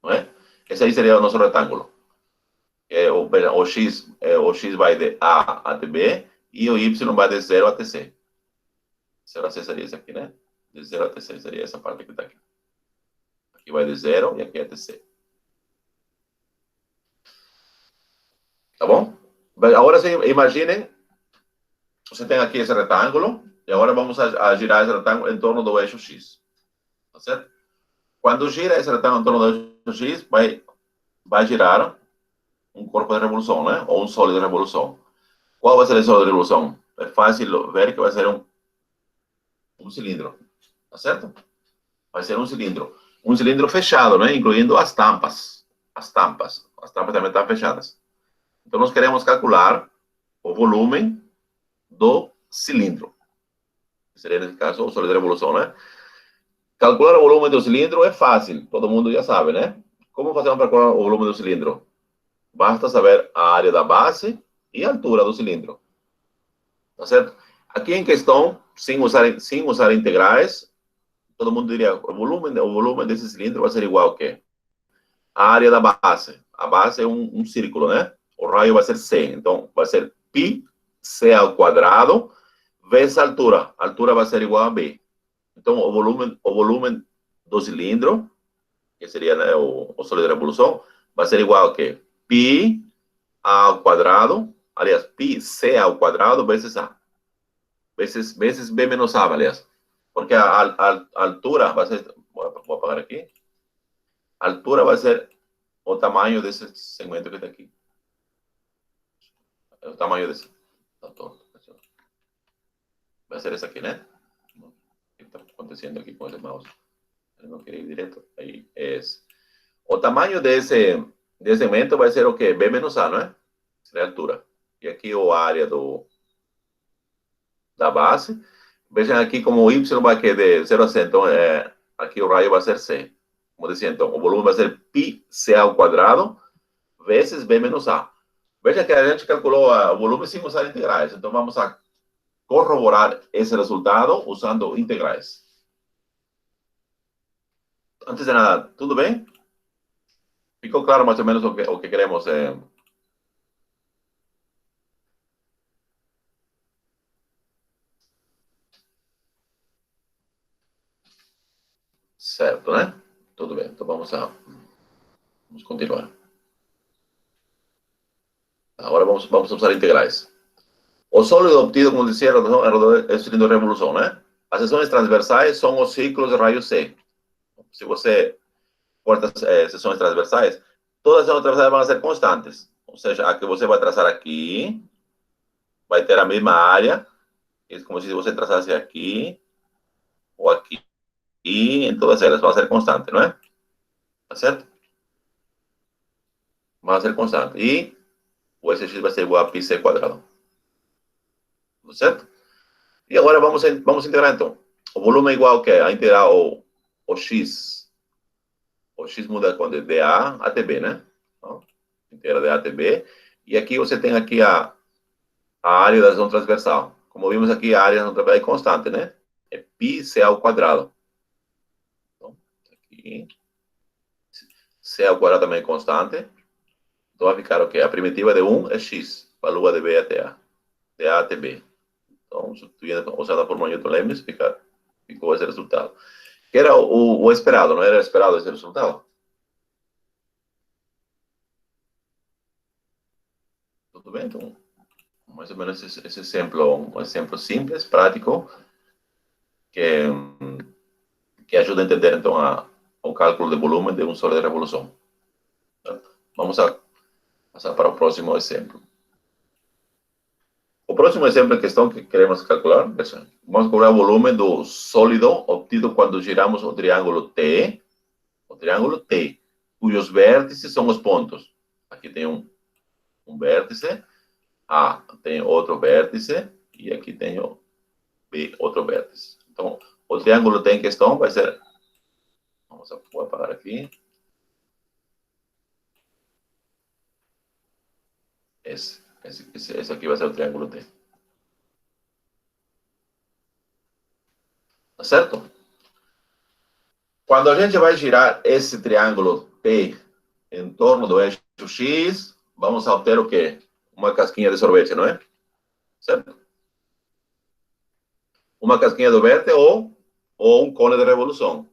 Speaker 1: Não é? Esse aí seria o nosso retângulo. O x vai de A até B e o y vai de 0 até C. 0 a C seria esse aqui, né? De 0 até C seria essa parte que está aqui. Aqui vai de 0 e aqui até C. Tá bom? Agora, imaginem, você tem aqui esse retângulo, e agora vamos a girar esse retângulo em torno do eixo X. Tá certo? Quando gira esse retângulo em torno do eixo X, vai girar um corpo de revolução, né? Ou um sólido de revolução. Qual vai ser esse sólido de revolução? É fácil ver que vai ser um cilindro. Tá certo? Vai ser um cilindro. Um cilindro fechado, né? Incluindo as tampas. As tampas também estão fechadas. Então, nós queremos calcular o volume do cilindro. Seria, nesse caso, o sólido de revolução, né? Calcular o volume do cilindro é fácil. Todo mundo já sabe, né? Como fazemos para calcular o volume do cilindro? Basta saber a área da base e a altura do cilindro. Tá certo? Aqui em questão, sem usar integrais, todo mundo diria o volume desse cilindro vai ser igual a quê? A área da base. A base é um círculo, né? O raio vai ser C. Então, vai ser π C ao quadrado vezes a altura. A altura vai ser igual a B. Então, o volume do cilindro, que seria, né, o sólido de revolução, vai ser igual a quê? π ao quadrado, aliás, π C ao quadrado vezes A. Vezes B menos A, aliás. Porque a altura vai ser... Vou apagar aqui. A altura vai ser o tamanho desse segmento que está aqui. É o tamanho desse. Vai ser esse aqui, né? O que está acontecendo aqui com esse mouse? Eu não queria ir direto. Aí, esse. O tamanho desse segmento vai ser o quê? B menos A, não é? Seria a altura. E aqui a área da base. Vejam aqui como o Y vai que de 0 a C. Então, aqui o raio vai ser C. Como dizia, então, o volume vai ser π C ao quadrado vezes B menos A. Veja que a gente calculou o volume sem usar integrais. Então, vamos a corroborar esse resultado usando integrais. Antes de nada, tudo bem? Ficou claro mais ou menos o que queremos? Certo, né? Tudo bem. Então, vamos continuar. Agora vamos usar integrais. O sólido obtido, como dizia, é o cilindro de revolução, né? As seções transversais são os ciclos de raio C. Se você corta seções transversais, todas as seções transversais vão ser constantes. Ou seja, a que você vai traçar aqui vai ter a mesma área, é como se você traçasse aqui ou aqui. E em todas elas vão ser constantes, não é? Tá certo? Vai ser constante. E o SX vai ser igual a π C quadrado. Tá certo? E agora vamos integrar, então. O volume é igual ao quê? A integrar o X. O X muda de A até B, né? Então, integra de A até B. E aqui você tem aqui a área da zona transversal. Como vimos aqui, a área da zona transversal é constante, né? É π C ao quadrado. Então, aqui. C ao quadrado também é constante. Então vai ficar o quê? A primitiva de 1 é X. A lua de B até A. de A até B. Então, substituindo, usando a fórmula Newton-Leibniz, ficou esse resultado. Que era o esperado, não era esperado esse resultado? Tudo bem? Então, mais ou menos esse exemplo, um exemplo simples, prático, que, que ajuda a entender, então, o cálculo de volume de um solo de revolução. Vamos a passar para o próximo exemplo. O próximo exemplo em questão que queremos calcular, vamos calcular o volume do sólido obtido quando giramos o triângulo T, cujos vértices são os pontos. Aqui tem um vértice, A tem outro vértice, e aqui tem o B, outro vértice. Então, o triângulo T em questão vai ser... Vou apagar aqui. Esse aqui vai ser o triângulo T. Tá certo? Quando a gente vai girar esse triângulo T em torno do eixo X, vamos obter o quê? Uma casquinha de sorvete, não é? Certo? Uma casquinha de sorvete ou um cone de revolução.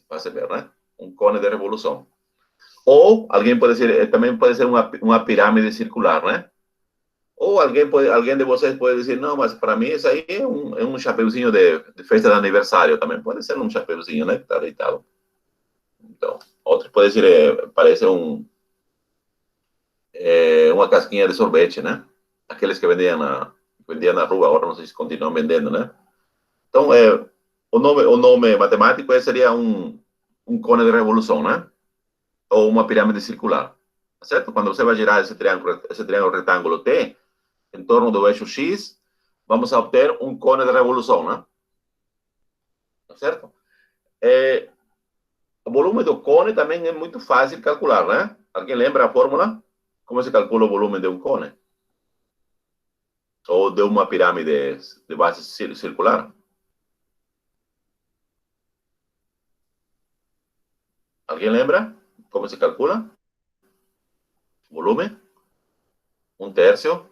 Speaker 1: Fácil ver, né? Um cone de revolução. Ou alguém pode dizer, também pode ser uma pirâmide circular, né? Ou alguém de vocês pode dizer, não, mas para mim isso aí é um chapeuzinho de festa de aniversário também. Pode ser um chapeuzinho, né? Que está deitado. Então, outro pode dizer, parece uma casquinha de sorvete, né? Aqueles que vendiam na rua, agora não sei se continuam vendendo, né? Então, o nome matemático seria um cone de revolução, né? Ou uma pirâmide circular, tá certo? Quando você vai girar esse triângulo retângulo T em torno do eixo X, vamos obter um cone de revolução, né? Tá certo? O volume do cone também é muito fácil de calcular, né? Alguém lembra a fórmula? Como se calcula o volume de um cone? Ou de uma pirâmide de base circular? Alguém lembra como se calcula? Volume? Um terço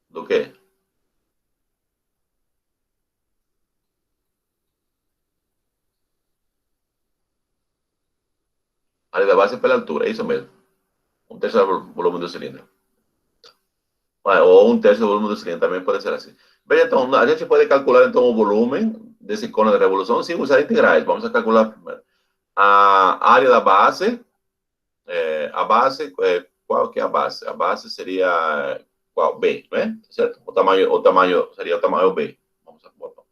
Speaker 1: do quê? Área da base pela altura, é isso mesmo. Um terço do volume do cilindro. Ou um terço do volume do cilindro, também pode ser assim. Bem, então, a gente pode calcular então o volume desse cone de revolução sem usar integrais. Vamos a calcular primeiro a área da base. Qual que é a base? A base seria qual? B, né? Certo? O tamanho seria o tamanho B. Vamos a botar.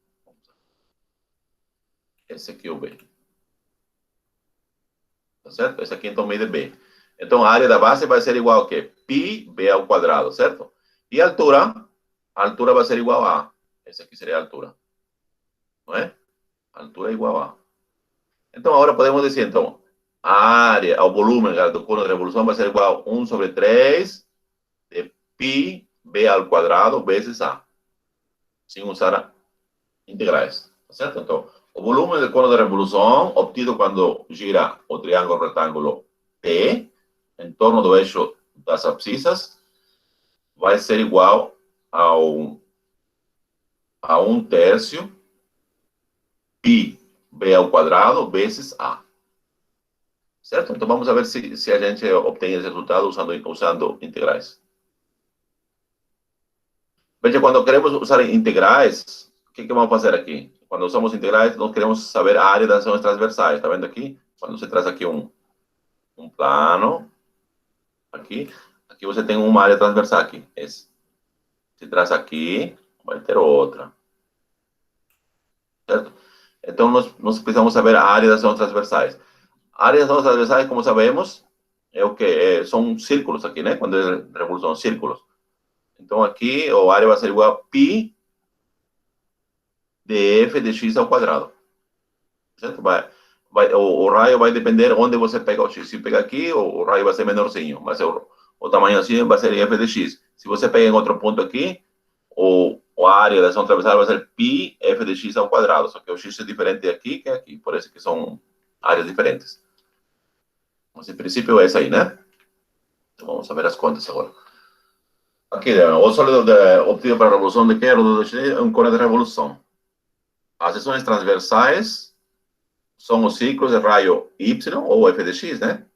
Speaker 1: Esse aqui é o B. Tá certo? Esse aqui então mide B. Então a área da base vai ser igual a quê? Pi B ao quadrado, certo? E a altura vai ser igual a. Essa aqui seria a altura. Não é? A altura é igual a. Então agora podemos dizer, então, a área, o volume do cone de revolução vai ser igual a 1 sobre 3 de pi B ao quadrado vezes A. Sem usar integrais. Tá certo? Então, o volume do cone de revolução obtido quando gira o triângulo retângulo T em torno do eixo das abscissas vai ser igual a um terço pi B ao quadrado vezes A. Certo? Então vamos ver se a gente obtém esse resultado usando integrais. Veja, quando queremos usar integrais, o que vamos fazer aqui? Quando usamos integrais, nós queremos saber a área das ações transversais. Está vendo aqui? Quando você traz aqui um plano, aqui você tem uma área transversal aqui. Se traz aqui, vai ter outra. Certo? Então, nós precisamos saber a área das ações transversais. A área das ações transversais, como sabemos, é o que? São círculos aqui, né? Quando é revolução, círculos. Então, aqui, a área vai ser igual a π de f de x ao quadrado. Certo? O raio vai depender onde você pega o x. Se pegar aqui, o raio vai ser menorzinho. Vai ser o tamanho assim vai ser f de x. Se você pega em outro ponto aqui, a área da ação transversal vai ser π f de x ao quadrado. Só que o x é diferente aqui que aqui. Por isso que são áreas diferentes. Mas, em princípio, é essa aí, né? Então, vamos ver as contas agora. Aqui, o sólido obtido para a revolução de Kerr é um core de revolução. As seções transversais são os ciclos de raio Y, ou f de x, né?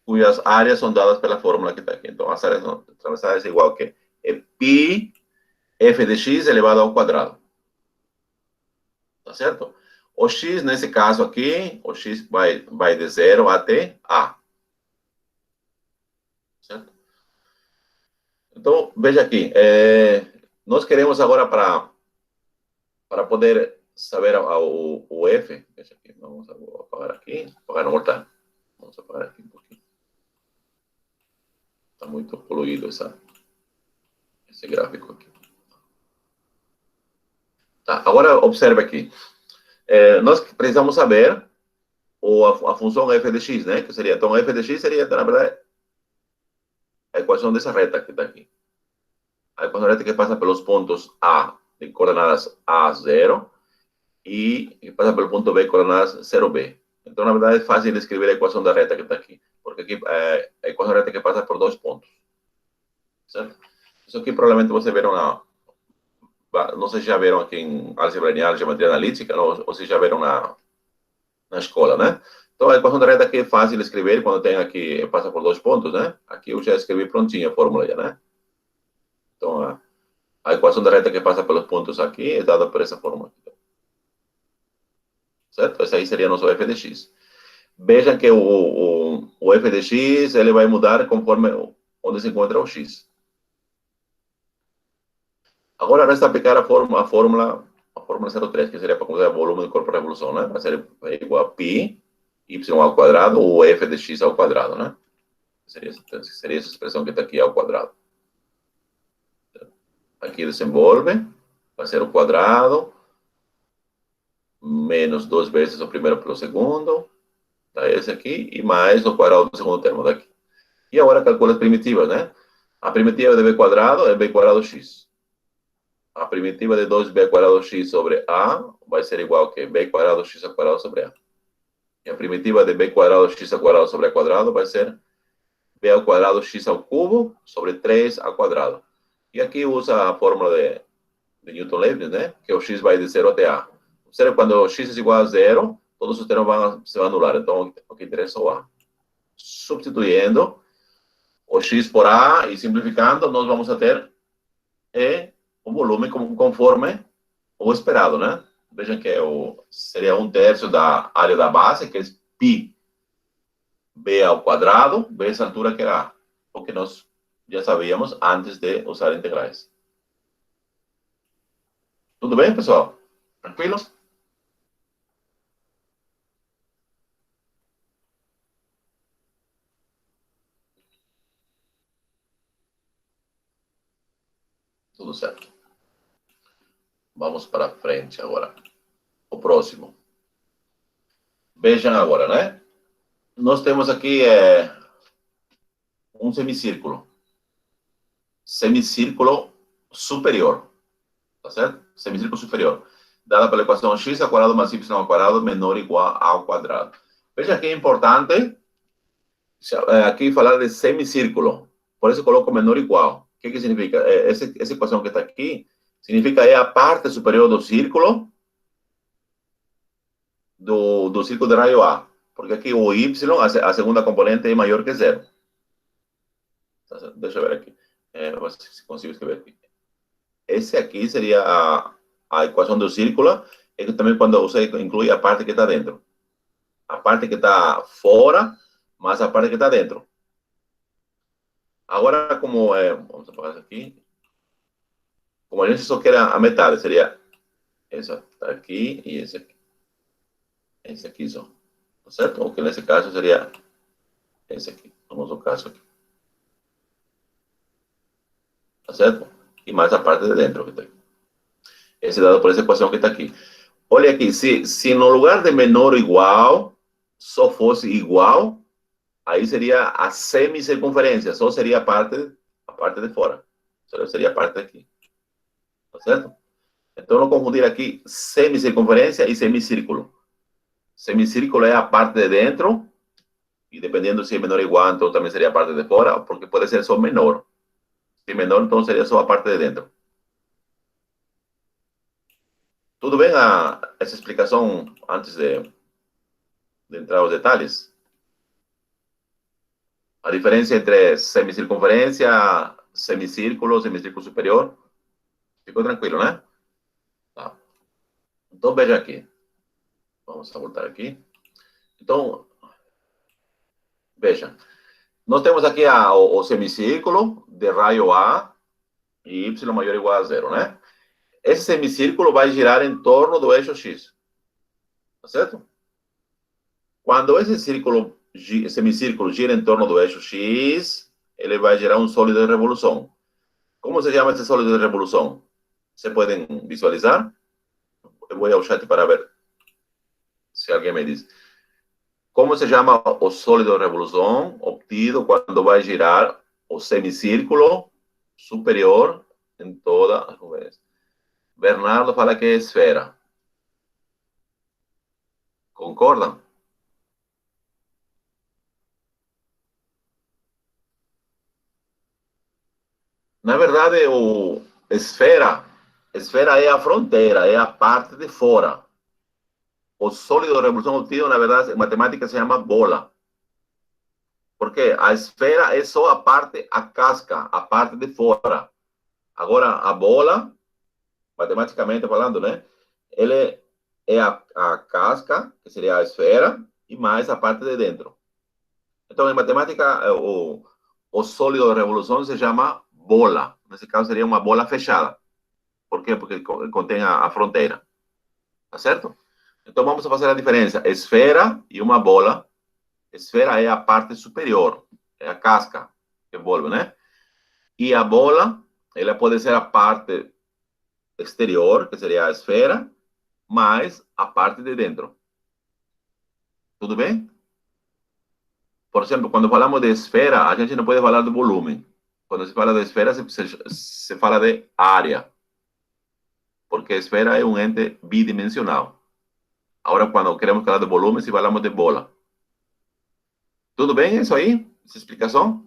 Speaker 1: Cujas áreas são dadas pela fórmula que está aqui. Então, as áreas transversais é igual que π f de x elevado ao quadrado. Tá certo? O x, nesse caso aqui, o x vai de 0 até a. Certo? Então, veja aqui. Nós queremos agora, para poder saber o f, veja aqui, vamos apagar aqui, apagar não voltar. Vamos apagar aqui um pouquinho. Está muito poluído esse gráfico aqui. Tá, agora observe aqui. Nós precisamos saber a função f de x, né? Que seria, então, f de x seria, na verdade, a equação dessa reta que está aqui. A equação reta que passa pelos pontos A, de coordenadas A0, e que passa pelo ponto B, coordenadas 0B. Então, na verdade, é fácil de escrever a equação da reta que está aqui, porque aqui é a equação reta que passa por 2 pontos. Certo? Isso aqui provavelmente você verão não sei se já viram aqui em álgebra linear, geometria analítica, ou se já viram na escola, né? Então, a equação da reta aqui é fácil de escrever quando tem aqui, passa por 2 pontos, né? Aqui eu já escrevi prontinho a fórmula, já, né? Então, a equação da reta que passa pelos pontos aqui é dada por essa fórmula. Certo? Esse aí seria nosso f de x. Vejam que o f de x ele vai mudar conforme onde se encontra o x. Agora resta aplicar a fórmula 03, que seria para considerar o volume do corpo de revolução, né? Vai ser igual a π, y ao quadrado, ou f de x ao quadrado, né? Seria essa expressão que está aqui ao quadrado. Aqui desenvolve, vai ser o quadrado, menos 2 vezes o primeiro pelo segundo, tá? Esse aqui, e mais o quadrado do segundo termo daqui. E agora calcula as primitivas, né? A primitiva de b quadrado é b quadrado x. A primitiva de 2b quadrado x sobre a vai ser igual a b quadrado x ao quadrado sobre a. E a primitiva de b quadrado x ao quadrado sobre a quadrado vai ser b ao quadrado x ao cubo sobre 3 ao quadrado. E aqui usa a fórmula de Newton-Leibniz, né? Que o x vai de 0 até a. Observe, quando o x é igual a 0, todos os termos se vão anular. Então, o que interessa é o a. Substituindo o x por a e simplificando, nós vamos ter o volume conforme o esperado, né? Vejam que seria 1/3 da área da base, que é π b ao quadrado, vezes a altura que é a. O que nós já sabíamos antes de usar integrais. Tudo bem, pessoal? Tranquilos? Tudo certo. Vamos para frente agora. O próximo. Vejam agora, né? Nós temos aqui um semicírculo. Semicírculo superior. Tá certo? Semicírculo superior. Dada pela equação x ao quadrado mais y ao quadrado menor ou igual ao quadrado. Veja que é importante aqui falar de semicírculo. Por isso coloco menor ou igual. O que significa? Essa equação que está aqui significa a parte superior do círculo do círculo de raio A. Porque aqui o y, a segunda componente, é maior que zero. Deixa eu ver aqui. Se consigo escrever aqui. Esse aqui seria a equação do círculo, e também quando você inclui a parte que está dentro. A parte que está fora, mais a parte que está dentro. Agora, vamos apagar isso aqui. Como a gente só quer a metade, seria essa aqui e esse aqui. Esse aqui só. Tá certo? Ou que nesse caso seria esse aqui. No nosso caso aqui. Tá certo? E mais a parte de dentro que está aqui. Esse é dado por essa equação que está aqui. Olha aqui, se no lugar de menor ou igual, só fosse igual, aí seria a semicircunferência, só seria a parte de fora. Só seria a parte daqui. Tá certo? Então, não confundir aqui semicircunferência e semicírculo. Semicírculo é a parte de dentro, e dependendo se é menor ou igual, então também seria a parte de fora, porque pode ser só menor. Si menor, entonces sería solo a parte de dentro. Tudo bem essa explicação antes de entrar aos detalhes? A diferença entre semicircunferência, semicírculo, semicírculo superior. Ficou tranquilo, né? Tá. Então, veja aqui. Vamos voltar aqui. Então, veja. Nós temos aqui o semicírculo de raio A e y maior ou igual a zero, né? Esse semicírculo vai girar em torno do eixo X. Tá certo? Quando esse semicírculo gira em torno do eixo X, ele vai gerar um sólido de revolução. Como se chama esse sólido de revolução? Você podem visualizar? Eu vou ao chat para ver se alguém me diz. Como se chama o sólido de revolução obtido quando vai girar o semicírculo superior em toda... Bernardo fala que é esfera. Concordam? Na verdade, esfera é a fronteira, é a parte de fora. O sólido de revolução obtido, na verdade, em matemática se chama bola. Porque a esfera é só a parte, a casca, a parte de fora. Agora, a bola, matematicamente falando, né? Ele é a casca, que seria a esfera, e mais a parte de dentro. Então, em matemática, o sólido de revolução se chama bola. Nesse caso, seria uma bola fechada. Por quê? Porque contém a fronteira. Tá certo? Então, vamos fazer a diferença. Esfera e uma bola. Esfera é a parte superior, é a casca que envolve, né? E a bola, ela pode ser a parte exterior, que seria a esfera, mais a parte de dentro. Tudo bem? Por exemplo, quando falamos de esfera, a gente não pode falar de volume. Quando se fala de esfera, se fala de área, porque a esfera é um ente bidimensional. Agora, quando queremos falar de volume, se falamos de bola. Tudo bem isso aí? Essa explicação?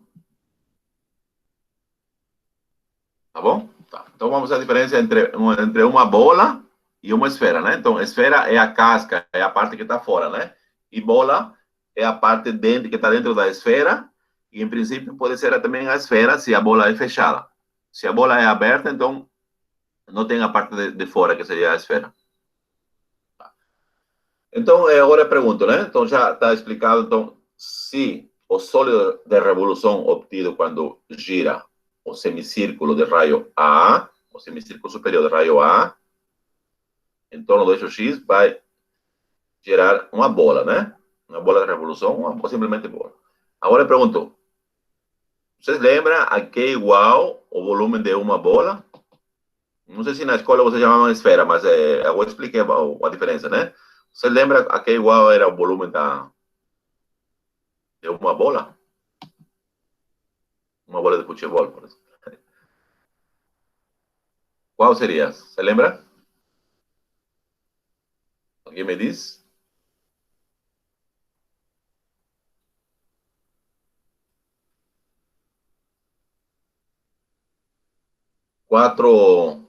Speaker 1: Tá bom? Tá. Então, vamos à diferença entre uma bola e uma esfera, né? Então, esfera é a casca, é a parte que está fora, né? E bola é a parte dentro, que está dentro da esfera. E, em princípio, pode ser também a esfera se a bola é fechada. Se a bola é aberta, então não tem a parte de fora, que seria a esfera. Então, agora eu pergunto, né? Então, já está explicado. Então, se o sólido de revolução obtido quando gira o semicírculo de raio A, o semicírculo superior de raio A, em torno do eixo X, vai gerar uma bola, né? Uma bola de revolução, ou simplesmente bola. Agora eu pergunto, vocês lembram a que é igual o volume de uma bola? Não sei se na escola vocês chamavam esfera, mas eu expliquei a diferença, né? Você lembra a que igual era o volume de uma bola? Uma bola de futebol, por exemplo. Qual seria? Você lembra? Alguém me diz? Quatro,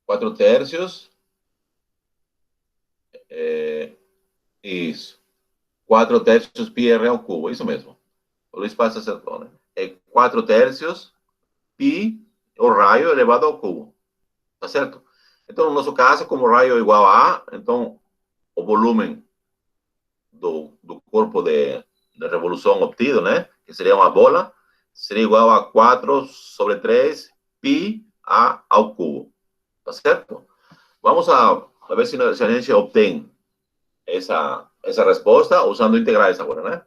Speaker 1: 4 terços. É, isso. 4 terços pi r ao cubo. Isso mesmo. O Luiz Passa acertou, né? É 4 terços pi, o raio elevado ao cubo. Tá certo? Então, no nosso caso, como o raio é igual a, então, o volume do corpo de revolução obtido, né? Que seria uma bola, seria igual a 4 sobre 3 pi a ao cubo. Tá certo? Vamos a ver se a gente obtém essa resposta usando integrais agora, né?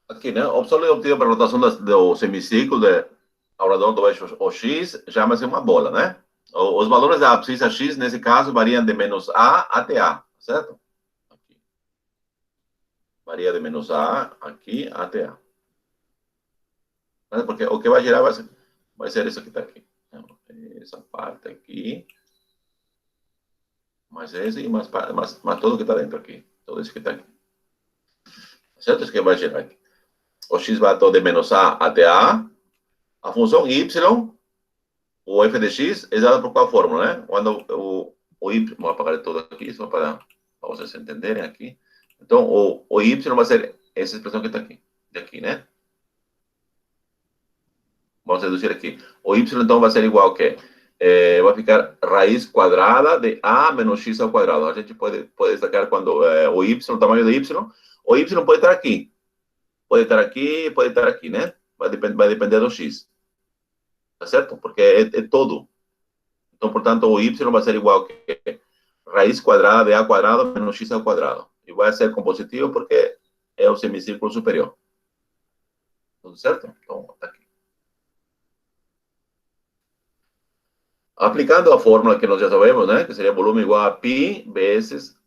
Speaker 1: Aqui, né? O sólido obtido pela rotação do semicírculo ao redor do eixo o X chama-se uma bola, né? Os valores da abscissa X, nesse caso, variam de menos A até A, certo? Aqui. Varia de menos A aqui até A. Porque o que vai gerar vai ser isso que está aqui. Essa parte aqui, mais esse e mais tudo que está dentro aqui. Tudo isso que está aqui. Certo? Isso que vai gerar aqui. o x vai de menos a até a função y, o f de x, é dada por qual fórmula, né? Quando o y, vou apagar tudo aqui, só para vocês entenderem aqui. Então, o y vai ser essa expressão que está aqui, daqui, né? Vamos reduzir aqui. O y, então, vai ser igual a quê? Vai ficar raiz quadrada de a menos x ao quadrado. A gente pode destacar quando o y, o tamanho do y, o y pode estar aqui. Pode estar aqui, né? Vai depender do x. Tá certo? Porque é todo. Então, portanto, o y vai ser igual a raiz quadrada de a quadrado menos x ao quadrado. E vai ser compositivo porque é o semicírculo superior. Tudo certo? Então, tá aqui. Aplicando a fórmula que nós já sabemos, né? Que seria volume igual a π vezes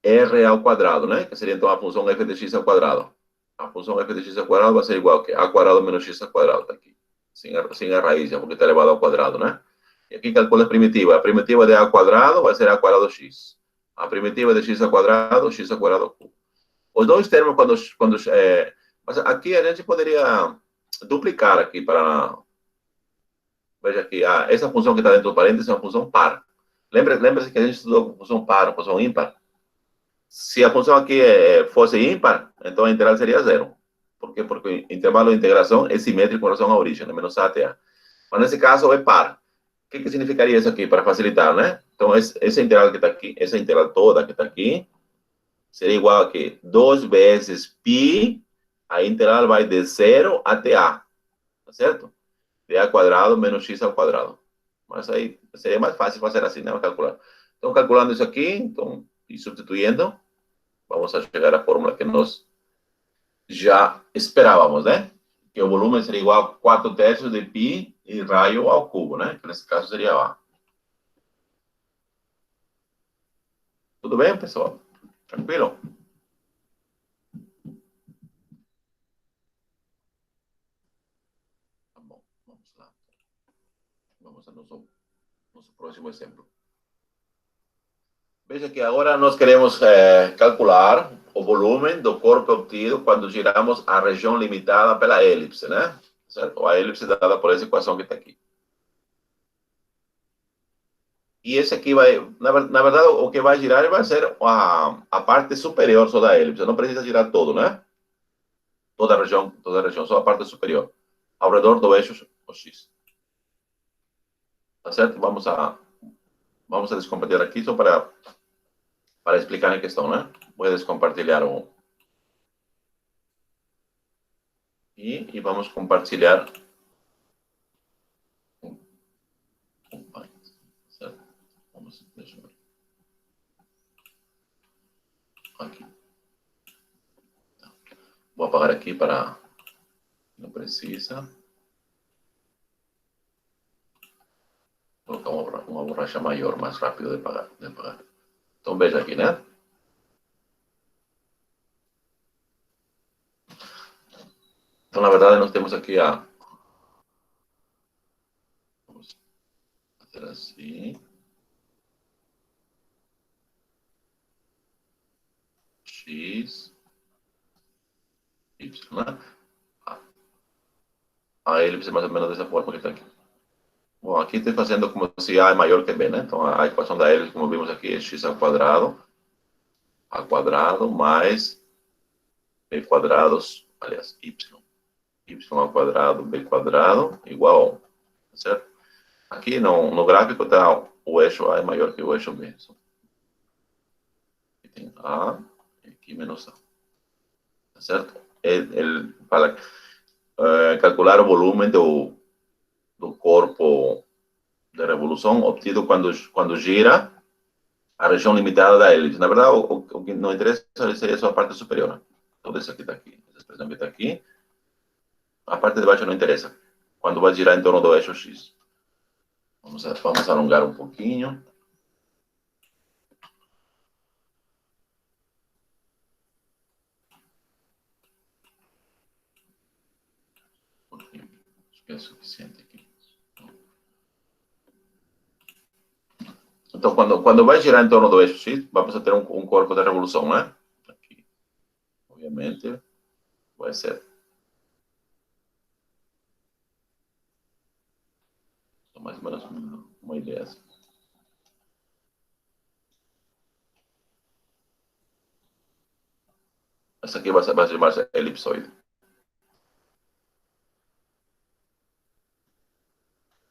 Speaker 1: r ao quadrado, né? Que seria, então, a função f de x ao quadrado. A função f de x ao quadrado vai ser igual a a quadrado menos x ao quadrado. Tá aqui. Sem a raiz, porque está elevado ao quadrado, né? E aqui calcula a primitiva. A primitiva de a quadrado vai ser a quadrado x. A primitiva de x ao quadrado ao cubo. Os dois termos, mas aqui a gente poderia duplicar aqui para... Veja aqui, essa função que está dentro do parênteses é uma função par. Lembra-se que a gente estudou função par, função ímpar? Se a função aqui fosse ímpar, então a integral seria zero. Por quê? Porque o intervalo de integração é simétrico com relação à origem, menos a até a. Mas nesse caso é par. O que significaria isso aqui, para facilitar, né? Então, essa integral que está aqui, essa integral toda que está aqui, seria igual a que 2 vezes π, a integral vai de 0 até a. Tá certo? De a quadrado menos x ao quadrado. Mas aí seria mais fácil fazer assim, né? Calcular. Então, calculando isso aqui, então, e substituindo, vamos a chegar à fórmula que nós já esperávamos, né? Que o volume seria igual a 4 terços de π e raio ao cubo, né? Que nesse caso seria A. Tudo bem, pessoal? Tranquilo? Tá bom, vamos lá. Vamos ao nosso próximo exemplo. Veja que agora nós queremos calcular o volume do corpo obtido quando giramos a região limitada pela elipse, né? Certo? A elipse dada por essa equação que está aqui. E esse aqui vai, na verdade, o que vai girar vai ser a parte superior só da elipse. Não precisa girar todo, né? Toda a região, só a parte superior. Ao redor do eixo X. Tá certo? Vamos a descompartilhar aqui só para explicar a questão, né? Vou descompartilhar e vamos compartilhar certo? Deixa eu ver. Aqui. Vou apagar aqui para... Não precisa. Vou colocar uma borracha maior, mais rápido de apagar. Então, veja aqui, né? Então, na verdade, nós temos aqui vamos fazer assim. X, Y, né? A elipse mais ou menos dessa forma que está aqui. Bom, aqui estou fazendo como se A é maior que B, né? Então, a equação da elipse, como vimos aqui, é x ao quadrado mais b quadrado, aliás, y ao quadrado, b quadrado, igual a, certo? Aqui no gráfico está o eixo A é maior que o eixo B. Aqui tem A e aqui menos A. Tá certo? Para calcular o volume do corpo de revolução obtido quando gira a região limitada da elipse. Na verdade, o que não interessa seria só a parte superior. Né? Todo isso aqui está aqui. Essa expressão que está aqui. A parte de baixo não interessa. Quando vai girar em torno do eixo X. Vamos alongar um pouquinho. Acho que é suficiente aqui. Então, quando vai girar em torno do eixo X, vamos ter um corpo de revolução, né? Aqui. Obviamente, vai ser ou menos uma ideia. Essa aqui vai chamar-se elipsoide.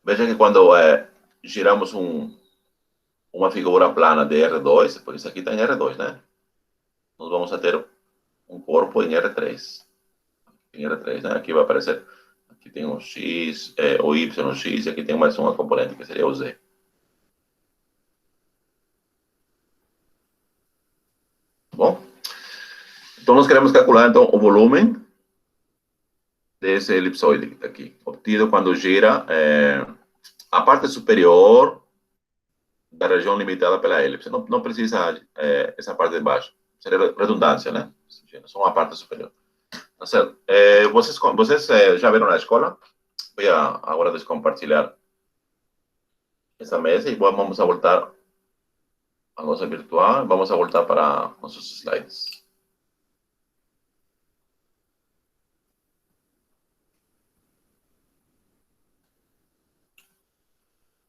Speaker 1: Veja que quando giramos uma figura plana de R2, por isso aqui está em R2, né? Nós vamos ter um corpo em R3. Em R3, né? Aqui vai aparecer, aqui tem um X, o YX, e aqui tem mais uma componente, que seria o Z. Bom? Então, nós queremos calcular, então, o volume desse elipsoide aqui, obtido quando gira a parte superior da região limitada pela elipse. Não precisa essa parte de baixo. Seria redundância, né? Só a parte superior. Tá certo? Vocês já viram na escola? Vou agora descompartilhar essa mesa e vamos a voltar a nossa virtual. Vamos a voltar para nossos slides.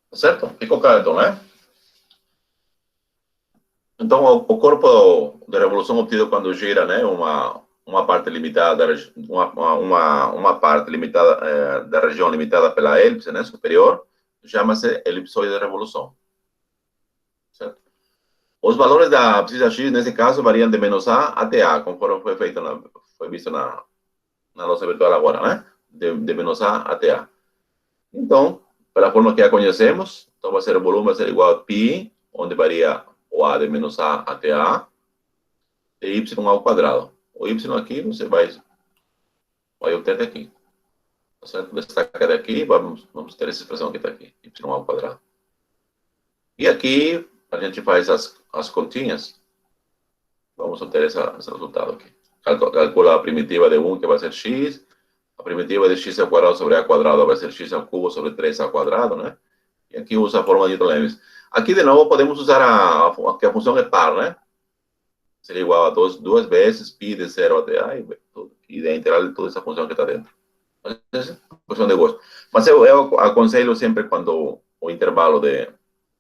Speaker 1: Tá certo? Ficou claro, então, né? Então, o corpo de revolução obtido quando gira, né, uma parte limitada, uma parte limitada da região limitada pela elipse, né, superior, chama-se elipsoide de revolução. Certo? Os valores da abscissa x, nesse caso, variam de menos a até a, conforme foi visto na nossa virtual agora, né? De menos a até a. Então, pela forma que a conhecemos, então vai ser o volume vai ser igual a π, onde varia o a de menos a até a, de y ao quadrado. O y aqui você vai obter daqui. Certo? Destacar daqui, vamos ter essa expressão que está aqui, y ao quadrado. E aqui, a gente faz as continhas, vamos obter esse resultado aqui. Calcula a primitiva de 1, que vai ser x, a primitiva de x ao quadrado sobre a quadrado vai ser x ao cubo sobre 3 ao quadrado, né? E aqui usa a forma de Newton-Lewis. Aqui, de novo, podemos usar que a função é par, né? Seria igual a duas vezes π de 0 até a e da integral de toda essa função que está dentro. Mas é questão de gosto. Mas eu aconselho sempre, quando o intervalo de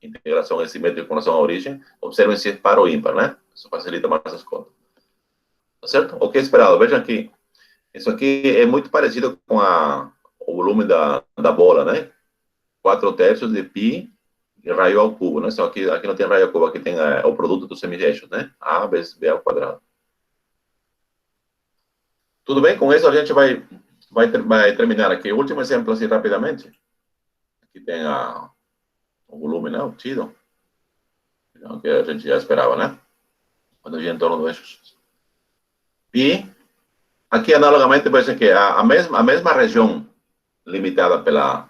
Speaker 1: integração é simétrico com relação à origem, observem se é par ou ímpar, né? Isso facilita mais as contas. Tá certo? O que é esperado? Vejam aqui. Isso aqui é muito parecido com o volume da bola, né? 4/3 de π raio ao cubo, né? Só que aqui não tem raio ao cubo, aqui tem o produto dos semi-eixos, né? A vezes B ao quadrado. Tudo bem? Com isso a gente vai terminar aqui. O último exemplo, assim, rapidamente. Aqui tem o volume, né? Obtido. Que a gente já esperava, né? Quando gira em torno do eixo. E aqui, analogamente, vai ser que a mesma região limitada pela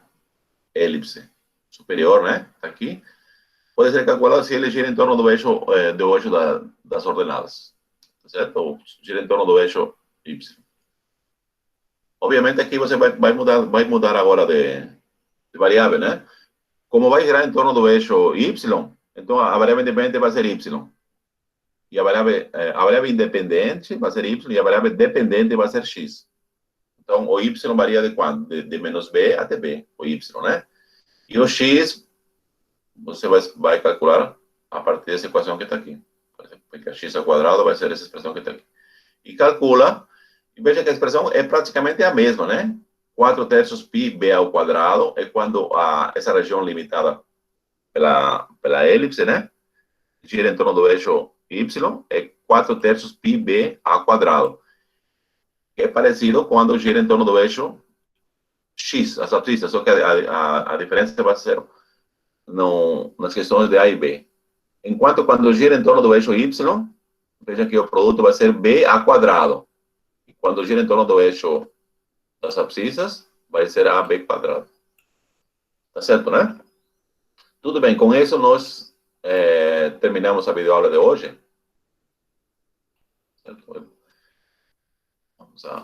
Speaker 1: elipse superior, né? Aqui, pode ser calculado se ele gira em torno do eixo das ordenadas, certo? Ou gira em torno do eixo y. Obviamente, aqui você vai mudar agora de variável, né? Como vai girar em torno do eixo y, então a variável independente vai ser y. E a variável independente vai ser y e a variável dependente vai ser x. Então, o y varia de quanto? De menos b até b, o y, né? E o x, você vai calcular a partir dessa equação que está aqui. Porque x ao quadrado vai ser essa expressão que está aqui. E calcula, e veja que a expressão é praticamente a mesma, né? 4/3 π b ao quadrado é quando essa região limitada pela elipse, né? Gira em torno do eixo y, é 4/3 π b ao quadrado. É parecido quando gira em torno do eixo x, as abscissas, só que a diferença vai ser nas questões de A e B. Enquanto quando gira em torno do eixo y, veja que o produto vai ser b ao quadrado. E quando gira em torno do eixo das abscissas, vai ser ab quadrado. Tá certo, né? Tudo bem, com isso nós terminamos a videoaula de hoje. Vamos a